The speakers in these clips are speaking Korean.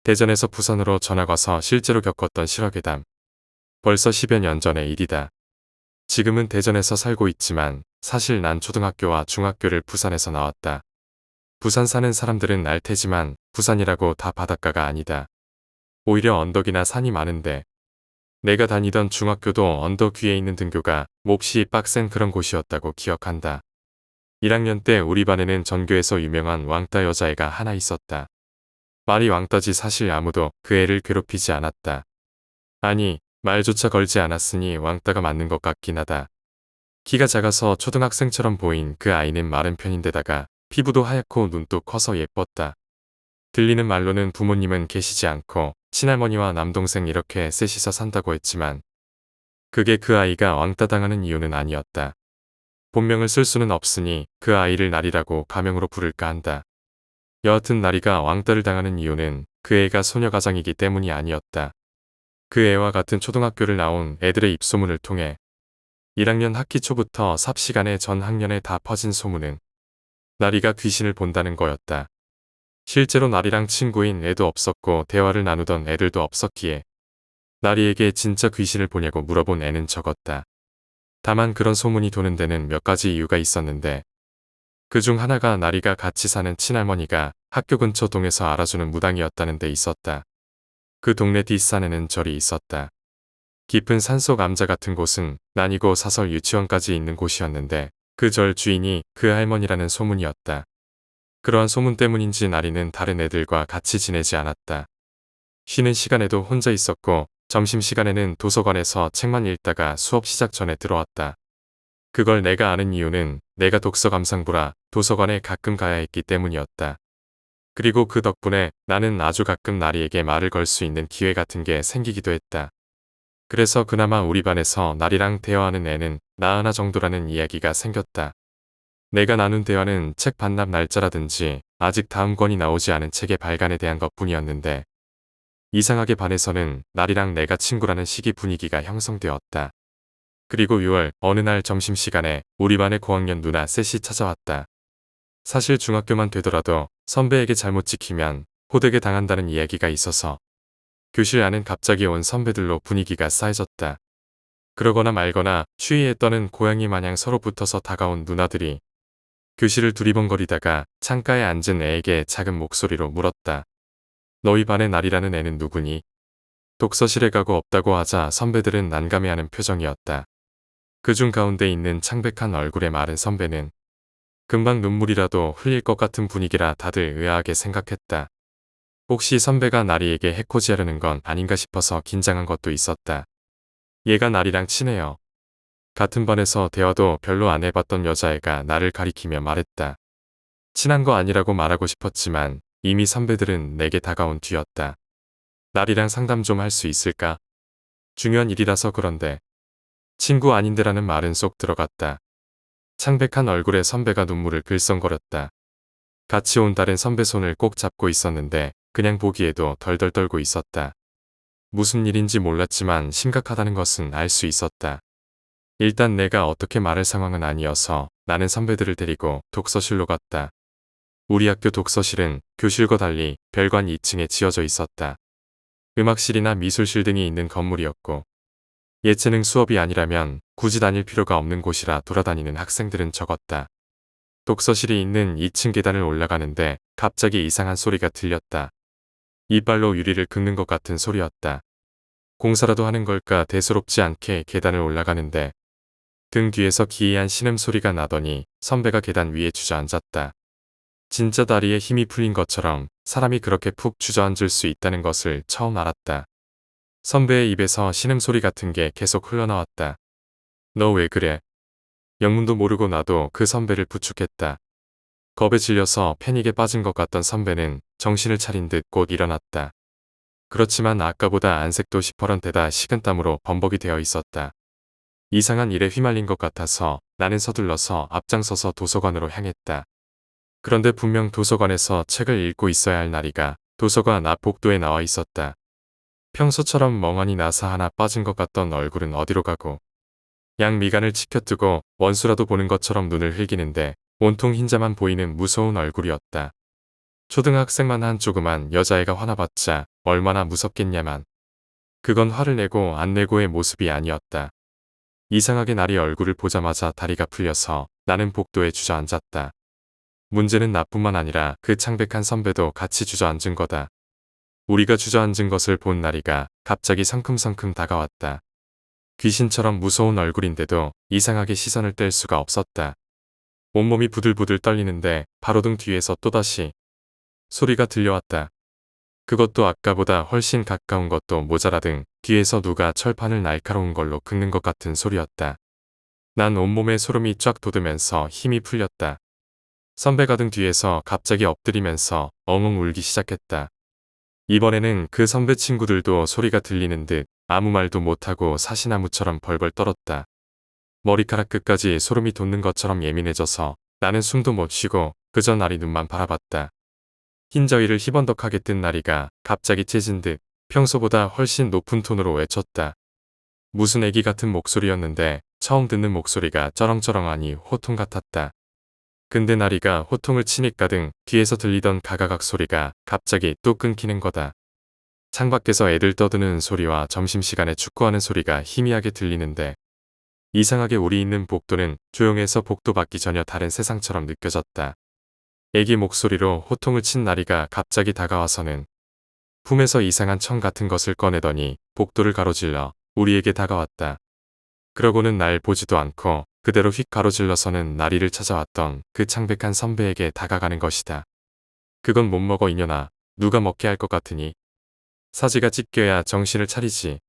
대전에서 부산으로 전학 와서 실제로 겪었던 실화괴담. 벌써 10여 년 전의 일이다. 지금은 대전에서 살고 있지만 사실 난 초등학교와 중학교를 부산에서 나왔다. 부산 사는 사람들은 알 테지만 부산이라고 다 바닷가가 아니다. 오히려 언덕이나 산이 많은데 내가 다니던 중학교도 언덕 위에 있는 등교가 몹시 빡센 그런 곳이었다고 기억한다. 1학년 때 우리 반에는 전교에서 유명한 왕따 여자애가 하나 있었다. 말이 왕따지 사실 아무도 그 애를 괴롭히지 않았다. 아니, 말조차 걸지 않았으니 왕따가 맞는 것 같긴 하다. 키가 작아서 초등학생처럼 보인 그 아이는 마른 편인데다가 피부도 하얗고 눈도 커서 예뻤다. 들리는 말로는 부모님은 계시지 않고 친할머니와 남동생 이렇게 셋이서 산다고 했지만 그게 그 아이가 왕따 당하는 이유는 아니었다. 본명을 쓸 수는 없으니 그 아이를 나리라고 가명으로 부를까 한다. 여하튼 나리가 왕따를 당하는 이유는 그 애가 소녀가장이기 때문이 아니었다. 그 애와 같은 초등학교를 나온 애들의 입소문을 통해 1학년 학기 초부터 삽시간에 전 학년에 다 퍼진 소문은 나리가 귀신을 본다는 거였다. 실제로 나리랑 친구인 애도 없었고 대화를 나누던 애들도 없었기에 나리에게 진짜 귀신을 보냐고 물어본 애는 적었다. 다만 그런 소문이 도는 데는 몇 가지 이유가 있었는데 그중 하나가 나리가 같이 사는 친할머니가 학교 근처 동에서 알아주는 무당이었다는 데 있었다. 그 동네 뒷산에는 절이 있었다. 깊은 산속 암자 같은 곳은 난이고 사설 유치원까지 있는 곳이었는데 그 절 주인이 그 할머니라는 소문이었다. 그러한 소문 때문인지 나리는 다른 애들과 같이 지내지 않았다. 쉬는 시간에도 혼자 있었고 점심시간에는 도서관에서 책만 읽다가 수업 시작 전에 들어왔다. 그걸 내가 아는 이유는 내가 독서감상부라 도서관에 가끔 가야 했기 때문이었다. 그리고 그 덕분에 나는 아주 가끔 나리에게 말을 걸 수 있는 기회 같은 게 생기기도 했다. 그래서 그나마 우리 반에서 나리랑 대화하는 애는 나 하나 정도라는 이야기가 생겼다. 내가 나눈 대화는 책 반납 날짜라든지 아직 다음 권이 나오지 않은 책의 발간에 대한 것뿐이었는데 이상하게 반에서는 나리랑 내가 친구라는 식의 분위기가 형성되었다. 그리고 6월 어느 날 점심시간에 우리 반의 고학년 누나 셋이 찾아왔다. 사실 중학교만 되더라도 선배에게 잘못 지키면 호되게 당한다는 이야기가 있어서 교실 안은 갑자기 온 선배들로 분위기가 싸해졌다. 그러거나 말거나 추위에 떠는 고양이 마냥 서로 붙어서 다가온 누나들이 교실을 두리번거리다가 창가에 앉은 애에게 작은 목소리로 물었다. 너희 반의 나리라는 애는 누구니? 독서실에 가고 없다고 하자 선배들은 난감해하는 표정이었다. 그중 가운데 있는 창백한 얼굴의 마른 선배는 금방 눈물이라도 흘릴 것 같은 분위기라 다들 의아하게 생각했다. 혹시 선배가 나리에게 해코지하려는 건 아닌가 싶어서 긴장한 것도 있었다. 얘가 나리랑 친해요. 같은 반에서 대화도 별로 안 해봤던 여자애가 나를 가리키며 말했다. 친한 거 아니라고 말하고 싶었지만 이미 선배들은 내게 다가온 뒤였다. 나리랑 상담 좀 할 수 있을까? 중요한 일이라서 그런데. 친구 아닌데라는 말은 쏙 들어갔다. 창백한 얼굴에 선배가 눈물을 글썽거렸다. 같이 온 다른 선배 손을 꼭 잡고 있었는데 그냥 보기에도 덜덜 떨고 있었다. 무슨 일인지 몰랐지만 심각하다는 것은 알 수 있었다. 일단 내가 어떻게 말할 상황은 아니어서 나는 선배들을 데리고 독서실로 갔다. 우리 학교 독서실은 교실과 달리 별관 2층에 지어져 있었다. 음악실이나 미술실 등이 있는 건물이었고 예체능 수업이 아니라면 굳이 다닐 필요가 없는 곳이라 돌아다니는 학생들은 적었다. 독서실이 있는 2층 계단을 올라가는데 갑자기 이상한 소리가 들렸다. 이빨로 유리를 긁는 것 같은 소리였다. 공사라도 하는 걸까 대수롭지 않게 계단을 올라가는데 등 뒤에서 기이한 신음소리가 나더니 선배가 계단 위에 주저앉았다. 진짜 다리에 힘이 풀린 것처럼 사람이 그렇게 푹 주저앉을 수 있다는 것을 처음 알았다. 선배의 입에서 신음소리 같은 게 계속 흘러나왔다. 너 왜 그래? 영문도 모르고 나도 그 선배를 부축했다. 겁에 질려서 패닉에 빠진 것 같던 선배는 정신을 차린 듯 곧 일어났다. 그렇지만 아까보다 안색도 시퍼런데다 식은땀으로 범벅이 되어 있었다. 이상한 일에 휘말린 것 같아서 나는 서둘러서 앞장서서 도서관으로 향했다. 그런데 분명 도서관에서 책을 읽고 있어야 할 나리가 도서관 앞 복도에 나와 있었다. 평소처럼 멍하니 나사 하나 빠진 것 같던 얼굴은 어디로 가고 양미간을 치켜뜨고 원수라도 보는 것처럼 눈을 흘기는데 온통 흰자만 보이는 무서운 얼굴이었다. 초등학생만 한 조그만 여자애가 화나봤자 얼마나 무섭겠냐만. 그건 화를 내고 안 내고의 모습이 아니었다. 이상하게 나리 얼굴을 보자마자 다리가 풀려서 나는 복도에 주저앉았다. 문제는 나뿐만 아니라 그 창백한 선배도 같이 주저앉은 거다. 우리가 주저앉은 것을 본 나리가 갑자기 성큼성큼 다가왔다. 귀신처럼 무서운 얼굴인데도 이상하게 시선을 뗄 수가 없었다. 온몸이 부들부들 떨리는데 바로 등 뒤에서 또다시 소리가 들려왔다. 그것도 아까보다 훨씬 가까운 것도 모자라등 뒤에서 누가 철판을 날카로운 걸로 긁는 것 같은 소리였다. 난 온몸에 소름이 쫙 돋으면서 힘이 풀렸다. 선배가 등 뒤에서 갑자기 엎드리면서 엉엉 울기 시작했다. 이번에는 그 선배 친구들도 소리가 들리는 듯 아무 말도 못하고 사시나무처럼 벌벌 떨었다. 머리카락 끝까지 소름이 돋는 것처럼 예민해져서 나는 숨도 못 쉬고 그저 나리 눈만 바라봤다. 흰 저위를 희번덕하게 뜬 나리가 갑자기 째진 듯 평소보다 훨씬 높은 톤으로 외쳤다. 무슨 애기 같은 목소리였는데 처음 듣는 목소리가 쩌렁쩌렁하니 호통 같았다. 근데 나리가 호통을 치니까 등 뒤에서 들리던 가가각 소리가 갑자기 또 끊기는 거다. 창밖에서 애들 떠드는 소리와 점심시간에 축구하는 소리가 희미하게 들리는데 이상하게 우리 있는 복도는 조용해서 복도 밖이 전혀 다른 세상처럼 느껴졌다. 애기 목소리로 호통을 친 나리가 갑자기 다가와서는 품에서 이상한 청 같은 것을 꺼내더니 복도를 가로질러 우리에게 다가왔다. 그러고는 날 보지도 않고 그대로 휙 가로질러서는 나리를 찾아왔던 그 창백한 선배에게 다가가는 것이다. 그건 못 먹어 이년아. 누가 먹게 할 것 같으니. 사지가 찢겨야 정신을 차리지.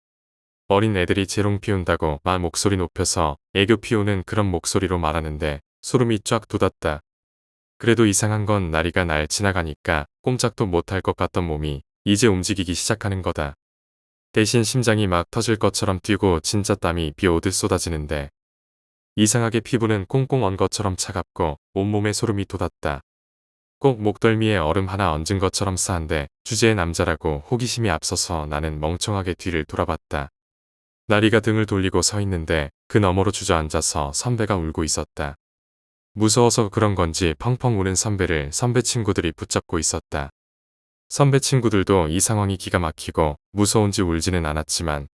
어린 애들이 재롱 피운다고 막 목소리 높여서 애교 피우는 그런 목소리로 말하는데 소름이 쫙 돋았다. 그래도 이상한 건 나리가 날 지나가니까 꼼짝도 못할 것 같던 몸이 이제 움직이기 시작하는 거다. 대신 심장이 막 터질 것처럼 뛰고 진짜 땀이 비오듯 쏟아지는데 이상하게 피부는 꽁꽁 언 것처럼 차갑고 온몸에 소름이 돋았다. 꼭 목덜미에 얼음 하나 얹은 것처럼 싸한데 주제의 남자라고 호기심이 앞서서 나는 멍청하게 뒤를 돌아봤다. 나리가 등을 돌리고 서 있는데 그 너머로 주저앉아서 선배가 울고 있었다. 무서워서 그런 건지 펑펑 우는 선배를 선배 친구들이 붙잡고 있었다. 선배 친구들도 이 상황이 기가 막히고 무서운지 울지는 않았지만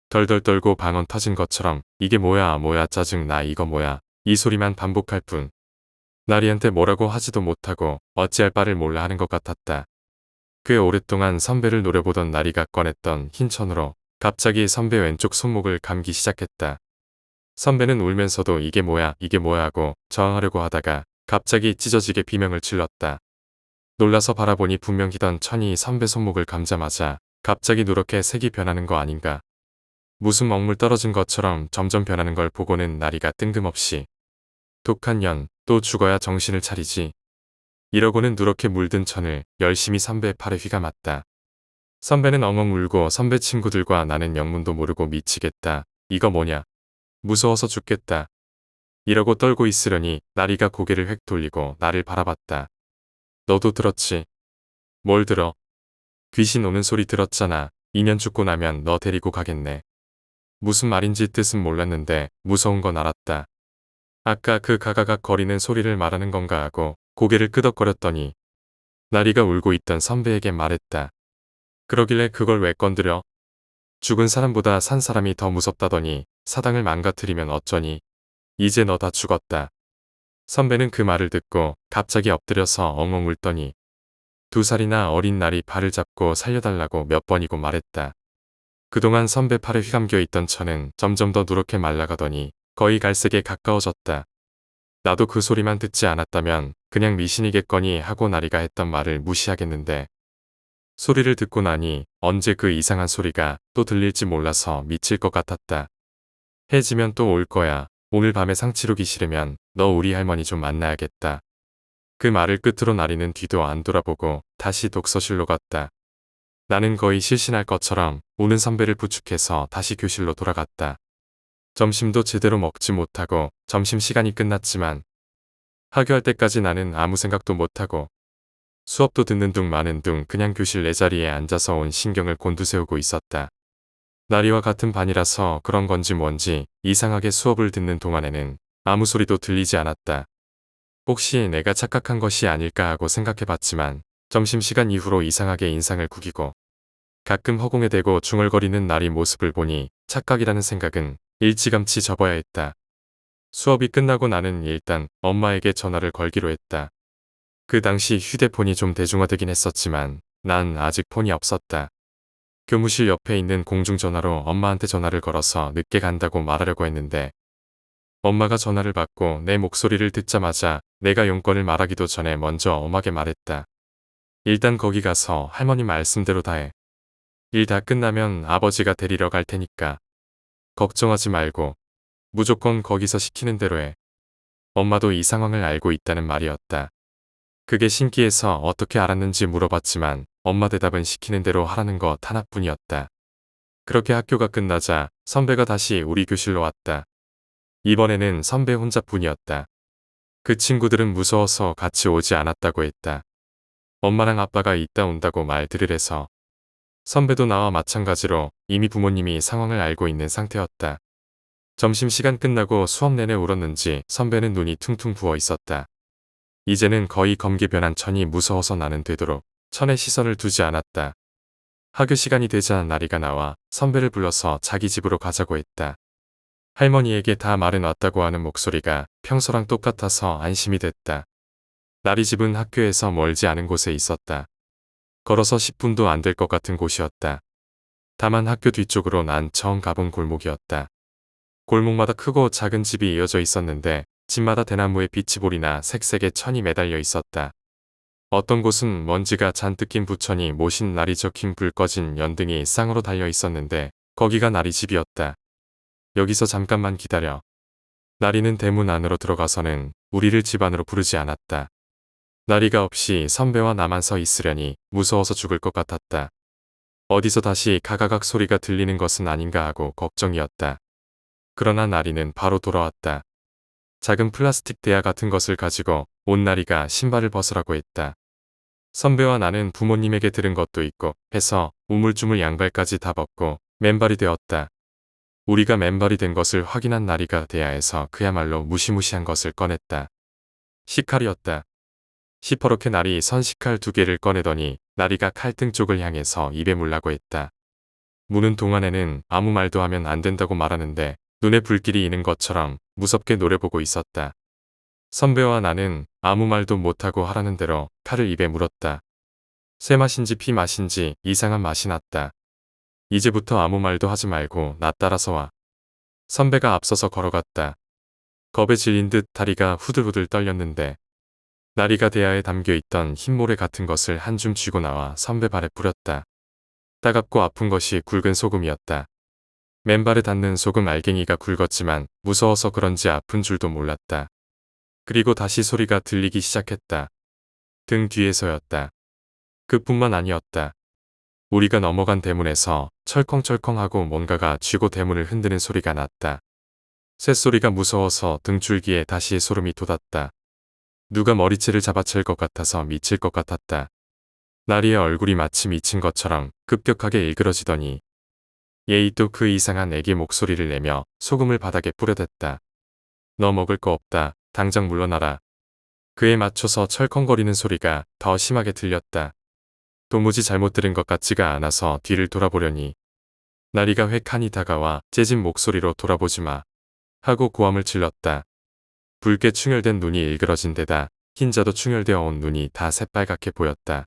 덜덜 떨고 방언 터진 것처럼 이게 뭐야 뭐야 짜증 나 이거 뭐야 이 소리만 반복할 뿐 나리한테 뭐라고 하지도 못하고 어찌할 바를 몰라 하는 것 같았다. 꽤 오랫동안 선배를 노려보던 나리가 꺼냈던 흰 천으로 갑자기 선배 왼쪽 손목을 감기 시작했다. 선배는 울면서도 이게 뭐야 하고 저항하려고 하다가 갑자기 찢어지게 비명을 질렀다. 놀라서 바라보니 분명 희던 천이 선배 손목을 감자마자 갑자기 누렇게 색이 변하는 거 아닌가. 무슨 먹물 떨어진 것처럼 점점 변하는 걸 보고는 나리가 뜬금없이 독한 년, 또 죽어야 정신을 차리지. 이러고는 누렇게 물든 천을 열심히 선배의 팔에 휘감았다. 선배는 엉엉 울고 선배 친구들과 나는 영문도 모르고 미치겠다. 이거 뭐냐. 무서워서 죽겠다. 이러고 떨고 있으려니 나리가 고개를 획 돌리고 나를 바라봤다. 너도 들었지? 뭘 들어? 귀신 오는 소리 들었잖아. 2년 죽고 나면 너 데리고 가겠네. 무슨 말인지 뜻은 몰랐는데 무서운 건 알았다. 아까 그 가가각 거리는 소리를 말하는 건가 하고 고개를 끄덕거렸더니 나리가 울고 있던 선배에게 말했다. 그러길래 그걸 왜 건드려? 죽은 사람보다 산 사람이 더 무섭다더니 사당을 망가뜨리면 어쩌니. 이제 너 다 죽었다. 선배는 그 말을 듣고 갑자기 엎드려서 엉엉 울더니 2살이나 어린 날이 발을 잡고 살려달라고 몇 번이고 말했다. 그동안 선배 팔에 휘감겨 있던 천은 점점 더 누렇게 말라가더니 거의 갈색에 가까워졌다. 나도 그 소리만 듣지 않았다면 그냥 미신이겠거니 하고 나리가 했던 말을 무시하겠는데 소리를 듣고 나니 언제 그 이상한 소리가 또 들릴지 몰라서 미칠 것 같았다. 해지면 또 올 거야. 오늘 밤에 상 치르기 싫으면 너 우리 할머니 좀 만나야겠다. 그 말을 끝으로 나리는 뒤도 안 돌아보고 다시 독서실로 갔다. 나는 거의 실신할 것처럼 우는 선배를 부축해서 다시 교실로 돌아갔다. 점심도 제대로 먹지 못하고 점심시간이 끝났지만 하교할 때까지 나는 아무 생각도 못하고 수업도 듣는 둥 마는 둥 그냥 교실 내 자리에 앉아서 온 신경을 곤두세우고 있었다. 나리와 같은 반이라서 그런 건지 뭔지 이상하게 수업을 듣는 동안에는 아무 소리도 들리지 않았다. 혹시 내가 착각한 것이 아닐까 하고 생각해봤지만 점심시간 이후로 이상하게 인상을 구기고 가끔 허공에 대고 중얼거리는 나리 모습을 보니 착각이라는 생각은 일찌감치 접어야 했다. 수업이 끝나고 나는 일단 엄마에게 전화를 걸기로 했다. 그 당시 휴대폰이 좀 대중화되긴 했었지만 난 아직 폰이 없었다. 교무실 옆에 있는 공중전화로 엄마한테 전화를 걸어서 늦게 간다고 말하려고 했는데 엄마가 전화를 받고 내 목소리를 듣자마자 내가 용건을 말하기도 전에 먼저 엄하게 말했다. 일단 거기 가서 할머니 말씀대로 다 해. 일 다 끝나면 아버지가 데리러 갈 테니까. 걱정하지 말고 무조건 거기서 시키는 대로 해. 엄마도 이 상황을 알고 있다는 말이었다. 그게 신기해서 어떻게 알았는지 물어봤지만 엄마 대답은 시키는 대로 하라는 것 하나뿐이었다. 그렇게 학교가 끝나자 선배가 다시 우리 교실로 왔다. 이번에는 선배 혼자뿐이었다. 그 친구들은 무서워서 같이 오지 않았다고 했다. 엄마랑 아빠가 이따 온다고 말 들으래서. 선배도 나와 마찬가지로 이미 부모님이 상황을 알고 있는 상태였다. 점심시간 끝나고 수업 내내 울었는지 선배는 눈이 퉁퉁 부어 있었다. 이제는 거의 검게 변한 천이 무서워서 나는 되도록 천에 시선을 두지 않았다. 학교 시간이 되자 나리가 나와 선배를 불러서 자기 집으로 가자고 했다. 할머니에게 다 말은 왔다고 하는 목소리가 평소랑 똑같아서 안심이 됐다. 나리 집은 학교에서 멀지 않은 곳에 있었다. 걸어서 10분도 안 될 것 같은 곳이었다. 다만 학교 뒤쪽으로 난 처음 가본 골목이었다. 골목마다 크고 작은 집이 이어져 있었는데 집마다 대나무에 비치볼이나 색색의 천이 매달려 있었다. 어떤 곳은 먼지가 잔뜩 낀 부천이 모신 날이 적힌 불 꺼진 연등이 쌍으로 달려 있었는데 거기가 나리 집이었다. 여기서 잠깐만 기다려. 나리는 대문 안으로 들어가서는 우리를 집 안으로 부르지 않았다. 나리가 없이 선배와 나만 서 있으려니 무서워서 죽을 것 같았다. 어디서 다시 가가각 소리가 들리는 것은 아닌가 하고 걱정이었다. 그러나 나리는 바로 돌아왔다. 작은 플라스틱 대야 같은 것을 가지고 온 나리가 신발을 벗으라고 했다. 선배와 나는 부모님에게 들은 것도 있고 해서 우물쭈물 양발까지 다 벗고 맨발이 되었다. 우리가 맨발이 된 것을 확인한 나리가 대야에서 그야말로 무시무시한 것을 꺼냈다. 식칼이었다. 시퍼렇게 나리 선식칼 2개를 꺼내더니 나리가 칼등 쪽을 향해서 입에 물라고 했다. 무는 동안에는 아무 말도 하면 안 된다고 말하는데 눈에 불길이 있는 것처럼 무섭게 노려보고 있었다. 선배와 나는 아무 말도 못하고 하라는 대로 칼을 입에 물었다. 쇠 맛인지 피 맛인지 이상한 맛이 났다. 이제부터 아무 말도 하지 말고 나 따라서 와. 선배가 앞서서 걸어갔다. 겁에 질린 듯 다리가 후들후들 떨렸는데 나리가 대야에 담겨있던 흰모래 같은 것을 한 줌 쥐고 나와 선배 발에 뿌렸다. 따갑고 아픈 것이 굵은 소금이었다. 맨발에 닿는 소금 알갱이가 굵었지만 무서워서 그런지 아픈 줄도 몰랐다. 그리고 다시 소리가 들리기 시작했다. 등 뒤에서였다. 그뿐만 아니었다. 우리가 넘어간 대문에서 철컹철컹하고 뭔가가 쥐고 대문을 흔드는 소리가 났다. 쇳소리가 무서워서 등줄기에 다시 소름이 돋았다. 누가 머리채를 잡아챌 것 같아서 미칠 것 같았다. 나리의 얼굴이 마치 미친 것처럼 급격하게 일그러지더니 예의 또 그 이상한 애기 목소리를 내며 소금을 바닥에 뿌려댔다. 너 먹을 거 없다. 당장 물러나라. 그에 맞춰서 철컹거리는 소리가 더 심하게 들렸다. 도무지 잘못 들은 것 같지가 않아서 뒤를 돌아보려니 나리가 획하니 다가와 째진 목소리로 돌아보지 마. 하고 고함을 질렀다. 붉게 충혈된 눈이 일그러진 데다 흰자도 충혈되어 온 눈이 다 새빨갛게 보였다.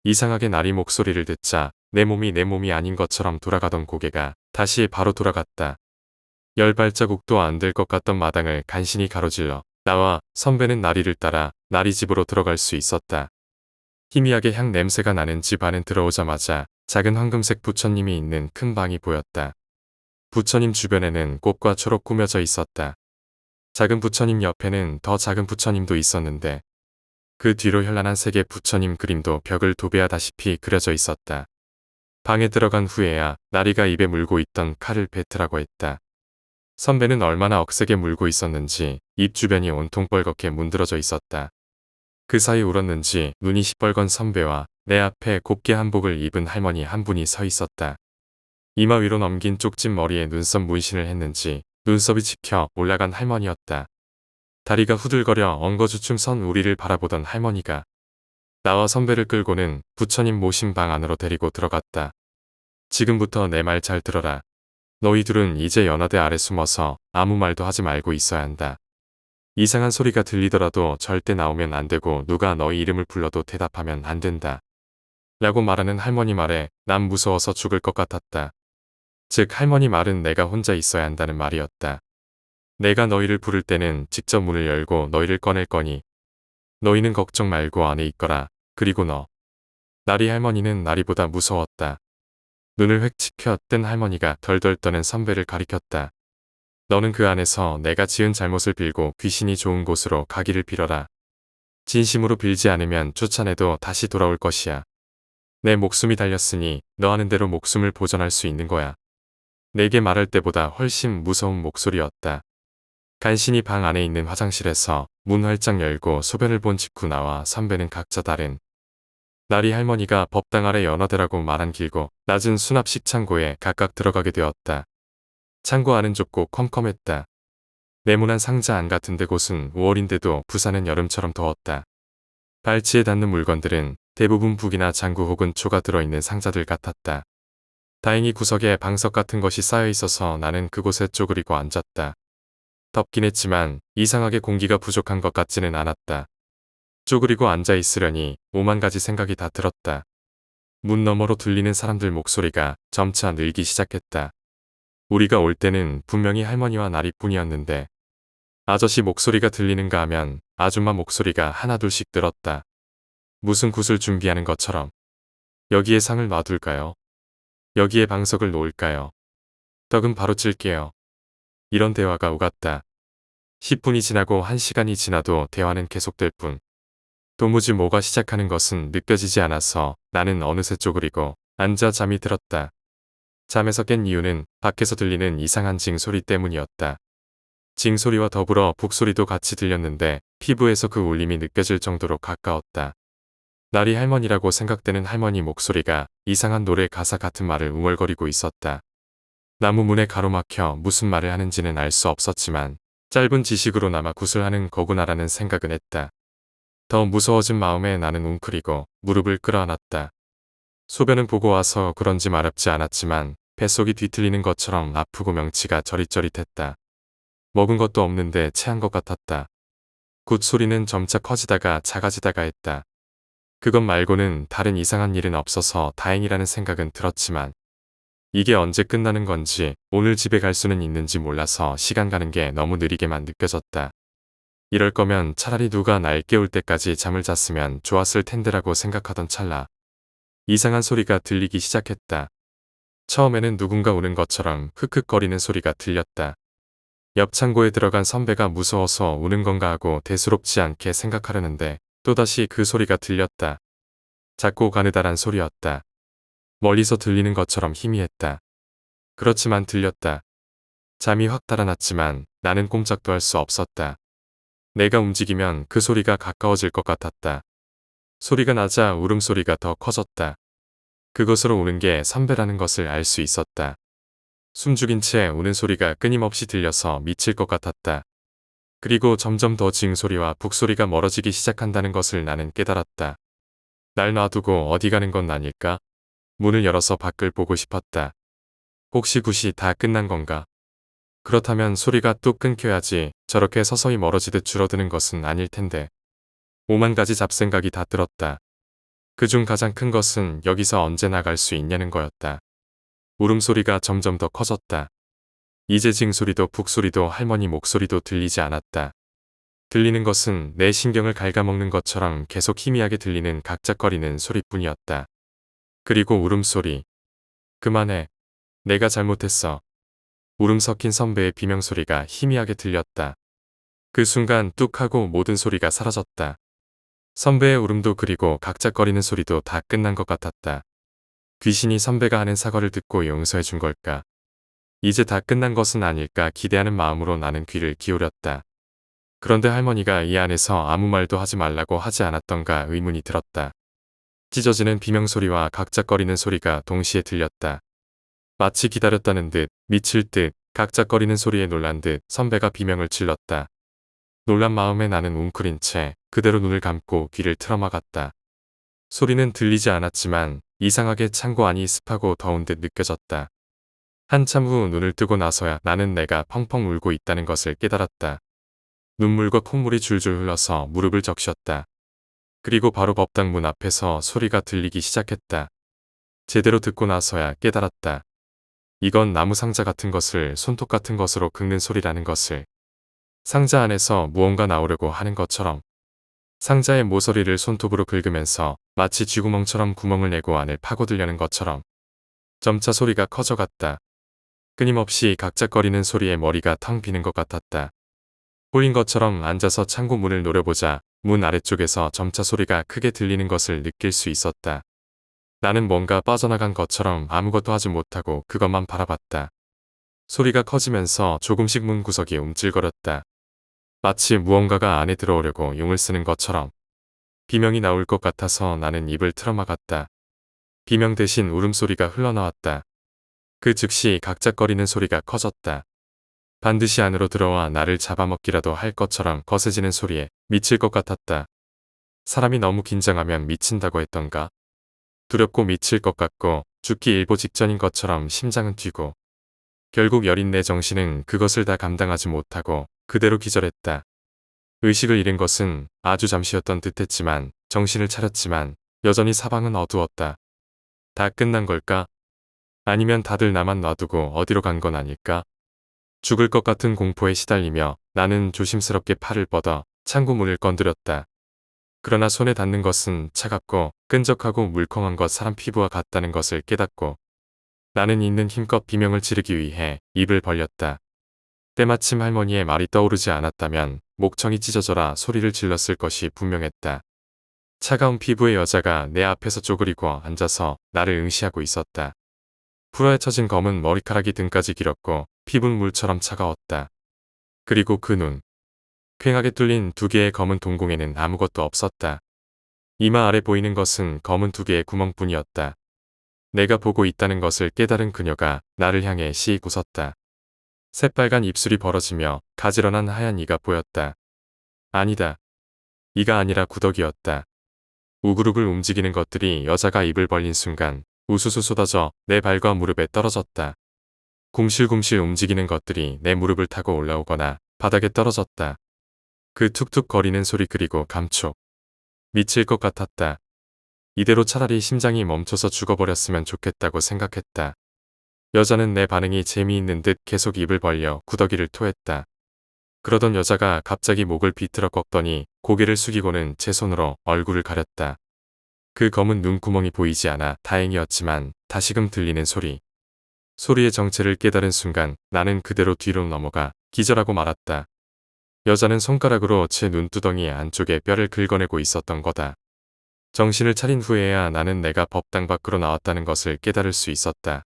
이상하게 나리 목소리를 듣자 내 몸이 아닌 것처럼 돌아가던 고개가 다시 바로 돌아갔다. 10발자국도 안 될 것 같던 마당을 간신히 가로질러 나와 선배는 나리를 따라 나리 집으로 들어갈 수 있었다. 희미하게 향 냄새가 나는 집 안에 들어오자마자 작은 황금색 부처님이 있는 큰 방이 보였다. 부처님 주변에는 꽃과 초로 꾸며져 있었다. 작은 부처님 옆에는 더 작은 부처님도 있었는데 그 뒤로 현란한 색의 부처님 그림도 벽을 도배하다시피 그려져 있었다. 방에 들어간 후에야 나리가 입에 물고 있던 칼을 뱉으라고 했다. 선배는 얼마나 억세게 물고 있었는지 입 주변이 온통 뻘겋게 문드러져 있었다. 그 사이 울었는지 눈이 시뻘건 선배와 내 앞에 곱게 한복을 입은 할머니 한 분이 서 있었다. 이마 위로 넘긴 쪽진 머리에 눈썹 문신을 했는지 눈썹이 치켜 올라간 할머니였다. 다리가 후들거려 엉거주춤 선 우리를 바라보던 할머니가 나와 선배를 끌고는 부처님 모신 방 안으로 데리고 들어갔다. 지금부터 내 말 잘 들어라. 너희 둘은 이제 연화대 아래 숨어서 아무 말도 하지 말고 있어야 한다. 이상한 소리가 들리더라도 절대 나오면 안 되고 누가 너희 이름을 불러도 대답하면 안 된다. 라고 말하는 할머니 말에 난 무서워서 죽을 것 같았다. 즉 할머니 말은 내가 혼자 있어야 한다는 말이었다. 내가 너희를 부를 때는 직접 문을 열고 너희를 꺼낼 거니 너희는 걱정 말고 안에 있거라. 그리고 너. 나리 할머니는 나리보다 무서웠다. 눈을 획 치켜 뜬 할머니가 덜덜 떠는 선배를 가리켰다. 너는 그 안에서 내가 지은 잘못을 빌고 귀신이 좋은 곳으로 가기를 빌어라. 진심으로 빌지 않으면 쫓아내도 다시 돌아올 것이야. 내 목숨이 달렸으니 너 하는 대로 목숨을 보전할 수 있는 거야. 내게 말할 때보다 훨씬 무서운 목소리였다. 간신히 방 안에 있는 화장실에서 문 활짝 열고 소변을 본 직후 나와 선배는 각자 다른 나리 할머니가 법당 아래 연화대라고 말한 길고 낮은 수납식 창고에 각각 들어가게 되었다. 창고 안은 좁고 컴컴했다. 네모난 상자 안 같은 데 곳은 5월인데도 부산은 여름처럼 더웠다. 발치에 닿는 물건들은 대부분 북이나 장구 혹은 초가 들어있는 상자들 같았다. 다행히 구석에 방석 같은 것이 쌓여 있어서 나는 그곳에 쪼그리고 앉았다. 덥긴 했지만 이상하게 공기가 부족한 것 같지는 않았다. 쪼그리고 앉아 있으려니 오만 가지 생각이 다 들었다. 문 너머로 들리는 사람들 목소리가 점차 늘기 시작했다. 우리가 올 때는 분명히 할머니와 나리뿐이었는데 아저씨 목소리가 들리는가 하면 아줌마 목소리가 하나둘씩 늘었다. 무슨 굿을 준비하는 것처럼. 여기에 상을 놔둘까요? 여기에 방석을 놓을까요? 떡은 바로 찔게요. 이런 대화가 오갔다. 10분이 지나고 1시간이 지나도 대화는 계속될 뿐. 도무지 뭐가 시작하는 것은 느껴지지 않아서 나는 어느새 쪼그리고 앉아 잠이 들었다. 잠에서 깬 이유는 밖에서 들리는 이상한 징소리 때문이었다. 징소리와 더불어 북소리도 같이 들렸는데 피부에서 그 울림이 느껴질 정도로 가까웠다. 나리 할머니라고 생각되는 할머니 목소리가 이상한 노래 가사 같은 말을 웅얼거리고 있었다. 나무 문에 가로막혀 무슨 말을 하는지는 알 수 없었지만 짧은 지식으로나마 굿을 하는 거구나라는 생각은 했다. 더 무서워진 마음에 나는 웅크리고 무릎을 끌어안았다. 소변은 보고 와서 그런지 말ap지 않았지만 뱃속이 뒤틀리는 것처럼 아프고 명치가 저릿저릿했다. 먹은 것도 없는데 체한 것 같았다. 굿 소리는 점차 커지다가 작아지다가 했다. 그것 말고는 다른 이상한 일은 없어서 다행이라는 생각은 들었지만 이게 언제 끝나는 건지 오늘 집에 갈 수는 있는지 몰라서 시간 가는 게 너무 느리게만 느껴졌다. 이럴 거면 차라리 누가 날 깨울 때까지 잠을 잤으면 좋았을 텐데라고 생각하던 찰나 이상한 소리가 들리기 시작했다. 처음에는 누군가 우는 것처럼 흑흑거리는 소리가 들렸다. 옆 창고에 들어간 선배가 무서워서 우는 건가 하고 대수롭지 않게 생각하려는데 또다시 그 소리가 들렸다. 작고 가느다란 소리였다. 멀리서 들리는 것처럼 희미했다. 그렇지만 들렸다. 잠이 확 달아났지만 나는 꼼짝도 할 수 없었다. 내가 움직이면 그 소리가 가까워질 것 같았다. 소리가 나자 울음소리가 더 커졌다. 그것으로 우는 게 선배라는 것을 알 수 있었다. 숨죽인 채 우는 소리가 끊임없이 들려서 미칠 것 같았다. 그리고 점점 더 징소리와 북소리가 멀어지기 시작한다는 것을 나는 깨달았다. 날 놔두고 어디 가는 건 아닐까? 문을 열어서 밖을 보고 싶었다. 혹시 굿이 다 끝난 건가? 그렇다면 소리가 뚝 끊겨야지 저렇게 서서히 멀어지듯 줄어드는 것은 아닐 텐데. 오만 가지 잡생각이 다 들었다. 그중 가장 큰 것은 여기서 언제 나갈 수 있냐는 거였다. 울음소리가 점점 더 커졌다. 이제 징소리도 북소리도 할머니 목소리도 들리지 않았다. 들리는 것은 내 신경을 갉아먹는 것처럼 계속 희미하게 들리는 각작거리는 소리뿐이었다. 그리고 울음소리. 그만해. 내가 잘못했어. 울음 섞인 선배의 비명소리가 희미하게 들렸다. 그 순간 뚝 하고 모든 소리가 사라졌다. 선배의 울음도 그리고 각작거리는 소리도 다 끝난 것 같았다. 귀신이 선배가 하는 사과를 듣고 용서해 준 걸까? 이제 다 끝난 것은 아닐까 기대하는 마음으로 나는 귀를 기울였다. 그런데 할머니가 이 안에서 아무 말도 하지 말라고 하지 않았던가 의문이 들었다. 찢어지는 비명소리와 각작거리는 소리가 동시에 들렸다. 마치 기다렸다는 듯, 미칠 듯, 각작거리는 소리에 놀란 듯 선배가 비명을 질렀다. 놀란 마음에 나는 웅크린 채 그대로 눈을 감고 귀를 틀어막았다. 소리는 들리지 않았지만 이상하게 창고 안이 습하고 더운 듯 느껴졌다. 한참 후 눈을 뜨고 나서야 나는 내가 펑펑 울고 있다는 것을 깨달았다. 눈물과 콧물이 줄줄 흘러서 무릎을 적셨다. 그리고 바로 법당 문 앞에서 소리가 들리기 시작했다. 제대로 듣고 나서야 깨달았다. 이건 나무 상자 같은 것을 손톱 같은 것으로 긁는 소리라는 것을. 상자 안에서 무언가 나오려고 하는 것처럼. 상자의 모서리를 손톱으로 긁으면서 마치 쥐구멍처럼 구멍을 내고 안을 파고들려는 것처럼. 점차 소리가 커져갔다. 끊임없이 각작거리는 소리에 머리가 텅 비는 것 같았다. 홀린 것처럼 앉아서 창고 문을 노려보자 문 아래쪽에서 점차 소리가 크게 들리는 것을 느낄 수 있었다. 나는 뭔가 빠져나간 것처럼 아무것도 하지 못하고 그것만 바라봤다. 소리가 커지면서 조금씩 문 구석이 움찔거렸다. 마치 무언가가 안에 들어오려고 용을 쓰는 것처럼. 비명이 나올 것 같아서 나는 입을 틀어막았다. 비명 대신 울음소리가 흘러나왔다. 그 즉시 각작거리는 소리가 커졌다. 반드시 안으로 들어와 나를 잡아먹기라도 할 것처럼 거세지는 소리에 미칠 것 같았다. 사람이 너무 긴장하면 미친다고 했던가? 두렵고 미칠 것 같고 죽기 일보 직전인 것처럼 심장은 뛰고 결국 여린 내 정신은 그것을 다 감당하지 못하고 그대로 기절했다. 의식을 잃은 것은 아주 잠시였던 듯했지만 정신을 차렸지만 여전히 사방은 어두웠다. 다 끝난 걸까? 아니면 다들 나만 놔두고 어디로 간 건 아닐까? 죽을 것 같은 공포에 시달리며 나는 조심스럽게 팔을 뻗어 창고 문을 건드렸다. 그러나 손에 닿는 것은 차갑고 끈적하고 물컹한 것 사람 피부와 같다는 것을 깨닫고 나는 있는 힘껏 비명을 지르기 위해 입을 벌렸다. 때마침 할머니의 말이 떠오르지 않았다면 목청이 찢어져라 소리를 질렀을 것이 분명했다. 차가운 피부의 여자가 내 앞에서 쪼그리고 앉아서 나를 응시하고 있었다. 풀어헤쳐진 검은 머리카락이 등까지 길었고 피부는 물처럼 차가웠다. 그리고 그 눈. 퀭하게 뚫린 두 개의 검은 동공에는 아무것도 없었다. 이마 아래 보이는 것은 검은 두 개의 구멍뿐이었다. 내가 보고 있다는 것을 깨달은 그녀가 나를 향해 씩 웃었다. 새빨간 입술이 벌어지며 가지런한 하얀 이가 보였다. 아니다. 이가 아니라 구더기였다. 우글우글 움직이는 것들이 여자가 입을 벌린 순간 우수수 쏟아져 내 발과 무릎에 떨어졌다. 궁실궁실 움직이는 것들이 내 무릎을 타고 올라오거나 바닥에 떨어졌다. 그 툭툭 거리는 소리 그리고 감촉. 미칠 것 같았다. 이대로 차라리 심장이 멈춰서 죽어버렸으면 좋겠다고 생각했다. 여자는 내 반응이 재미있는 듯 계속 입을 벌려 구더기를 토했다. 그러던 여자가 갑자기 목을 비틀어 꺾더니 고개를 숙이고는 제 손으로 얼굴을 가렸다. 그 검은 눈구멍이 보이지 않아 다행이었지만 다시금 들리는 소리. 소리의 정체를 깨달은 순간 나는 그대로 뒤로 넘어가 기절하고 말았다. 여자는 손가락으로 제 눈두덩이 안쪽에 뼈를 긁어내고 있었던 거다. 정신을 차린 후에야 나는 내가 법당 밖으로 나왔다는 것을 깨달을 수 있었다.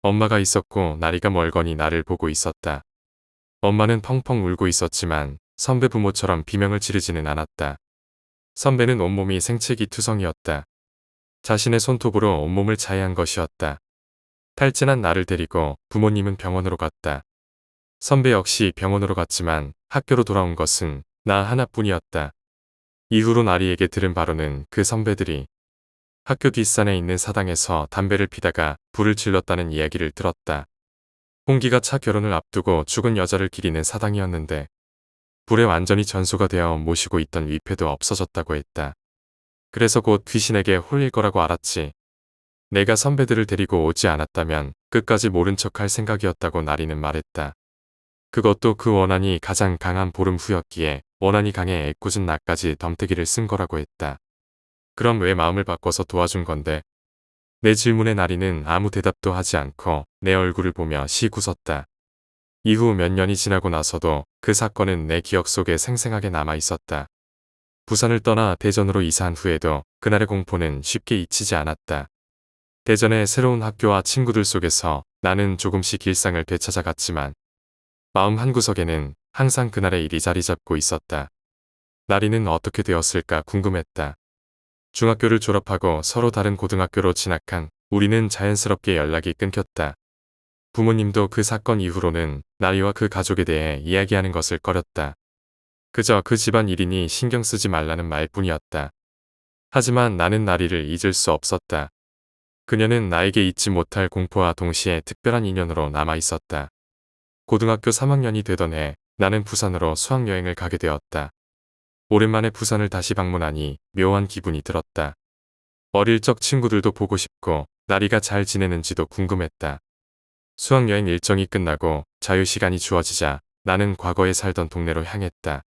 엄마가 있었고 나리가 멀거니 나를 보고 있었다. 엄마는 펑펑 울고 있었지만 선배 부모처럼 비명을 지르지는 않았다. 선배는 온몸이 생채기 투성이었다. 자신의 손톱으로 온몸을 자해한 것이었다. 탈진한 나를 데리고 부모님은 병원으로 갔다. 선배 역시 병원으로 갔지만 학교로 돌아온 것은 나 하나뿐이었다. 이후로 나리에게 들은 바로는 그 선배들이 학교 뒷산에 있는 사당에서 담배를 피다가 불을 질렀다는 이야기를 들었다. 홍기가 차 결혼을 앞두고 죽은 여자를 기리는 사당이었는데 불에 완전히 전소가 되어 모시고 있던 위패도 없어졌다고 했다. 그래서 곧 귀신에게 홀릴 거라고 알았지. 내가 선배들을 데리고 오지 않았다면 끝까지 모른 척할 생각이었다고 나리는 말했다. 그것도 그 원한이 가장 강한 보름 후였기에 원한이 강해 애꿎은 나까지 덤태기를 쓴 거라고 했다. 그럼 왜 마음을 바꿔서 도와준 건데? 내 질문에 나리는 아무 대답도 하지 않고 내 얼굴을 보며 씩 웃었다. 이후 몇 년이 지나고 나서도 그 사건은 내 기억 속에 생생하게 남아 있었다. 부산을 떠나 대전으로 이사한 후에도 그날의 공포는 쉽게 잊히지 않았다. 대전의 새로운 학교와 친구들 속에서 나는 조금씩 일상을 되찾아갔지만 마음 한구석에는 항상 그날의 일이 자리 잡고 있었다. 나리는 어떻게 되었을까 궁금했다. 중학교를 졸업하고 서로 다른 고등학교로 진학한 우리는 자연스럽게 연락이 끊겼다. 부모님도 그 사건 이후로는 나리와 그 가족에 대해 이야기하는 것을 꺼렸다. 그저 그 집안 일이니 신경 쓰지 말라는 말뿐이었다. 하지만 나는 나리를 잊을 수 없었다. 그녀는 나에게 잊지 못할 공포와 동시에 특별한 인연으로 남아 있었다. 고등학교 3학년이 되던 해 나는 부산으로 수학여행을 가게 되었다. 오랜만에 부산을 다시 방문하니 묘한 기분이 들었다. 어릴 적 친구들도 보고 싶고 나리가 잘 지내는지도 궁금했다. 수학여행 일정이 끝나고 자유시간이 주어지자 나는 과거에 살던 동네로 향했다.